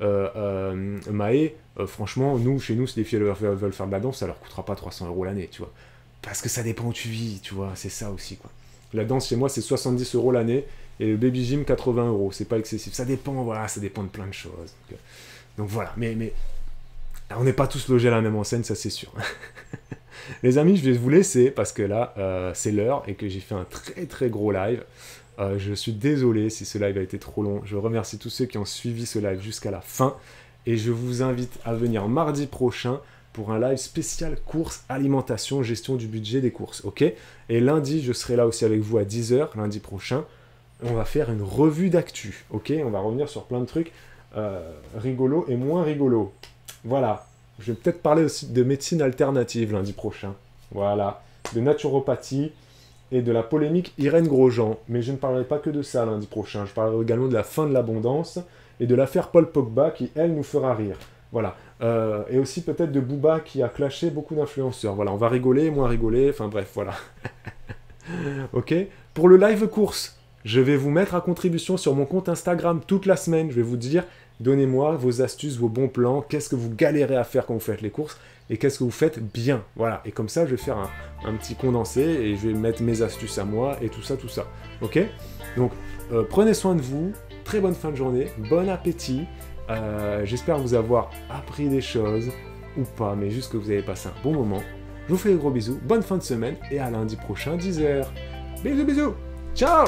Maë, franchement, chez nous, si les filles veulent faire de la danse, ça leur coûtera pas 300 € l'année, tu vois. Parce que ça dépend où tu vis, tu vois, c'est ça aussi, quoi. La danse, chez moi, c'est 70 € l'année, et le baby gym, 80 €, c'est pas excessif. Ça dépend, voilà, ça dépend de plein de choses. Donc voilà, mais on n'est pas tous logés à la même enseigne, ça c'est sûr. Les amis, je vais vous laisser, parce que là, c'est l'heure, et que j'ai fait un très très gros live. Je suis désolé si ce live a été trop long. Je remercie tous ceux qui ont suivi ce live jusqu'à la fin, et je vous invite à venir mardi prochain, pour un live spécial courses, alimentation, gestion du budget des courses, ok? Et lundi, je serai là aussi avec vous à 10 h, lundi prochain. On va faire une revue d'actu, ok? On va revenir sur plein de trucs rigolos et moins rigolos. Voilà. Je vais peut-être parler aussi de médecine alternative lundi prochain. Voilà. De naturopathie et de la polémique Irène Grosjean. Mais je ne parlerai pas que de ça lundi prochain. Je parlerai également de la fin de l'abondance et de l'affaire Paul Pogba qui, elle, nous fera rire. Voilà. Et aussi peut-être de Booba qui a clashé beaucoup d'influenceurs. Voilà, on va rigoler, moins rigoler, enfin bref, voilà. Ok. Pour le live course, je vais vous mettre à contribution sur mon compte Instagram toute la semaine. Je vais vous dire, donnez-moi vos astuces, vos bons plans, qu'est-ce que vous galérez à faire quand vous faites les courses, et qu'est-ce que vous faites bien. Voilà, et comme ça, je vais faire un petit condensé, et je vais mettre mes astuces à moi, et tout ça. Ok. Donc, prenez soin de vous, très bonne fin de journée, bon appétit. J'espère vous avoir appris des choses, ou pas, mais juste que vous avez passé un bon moment. Je vous fais des gros bisous, bonne fin de semaine et à lundi prochain 10h. Bisous bisous, ciao.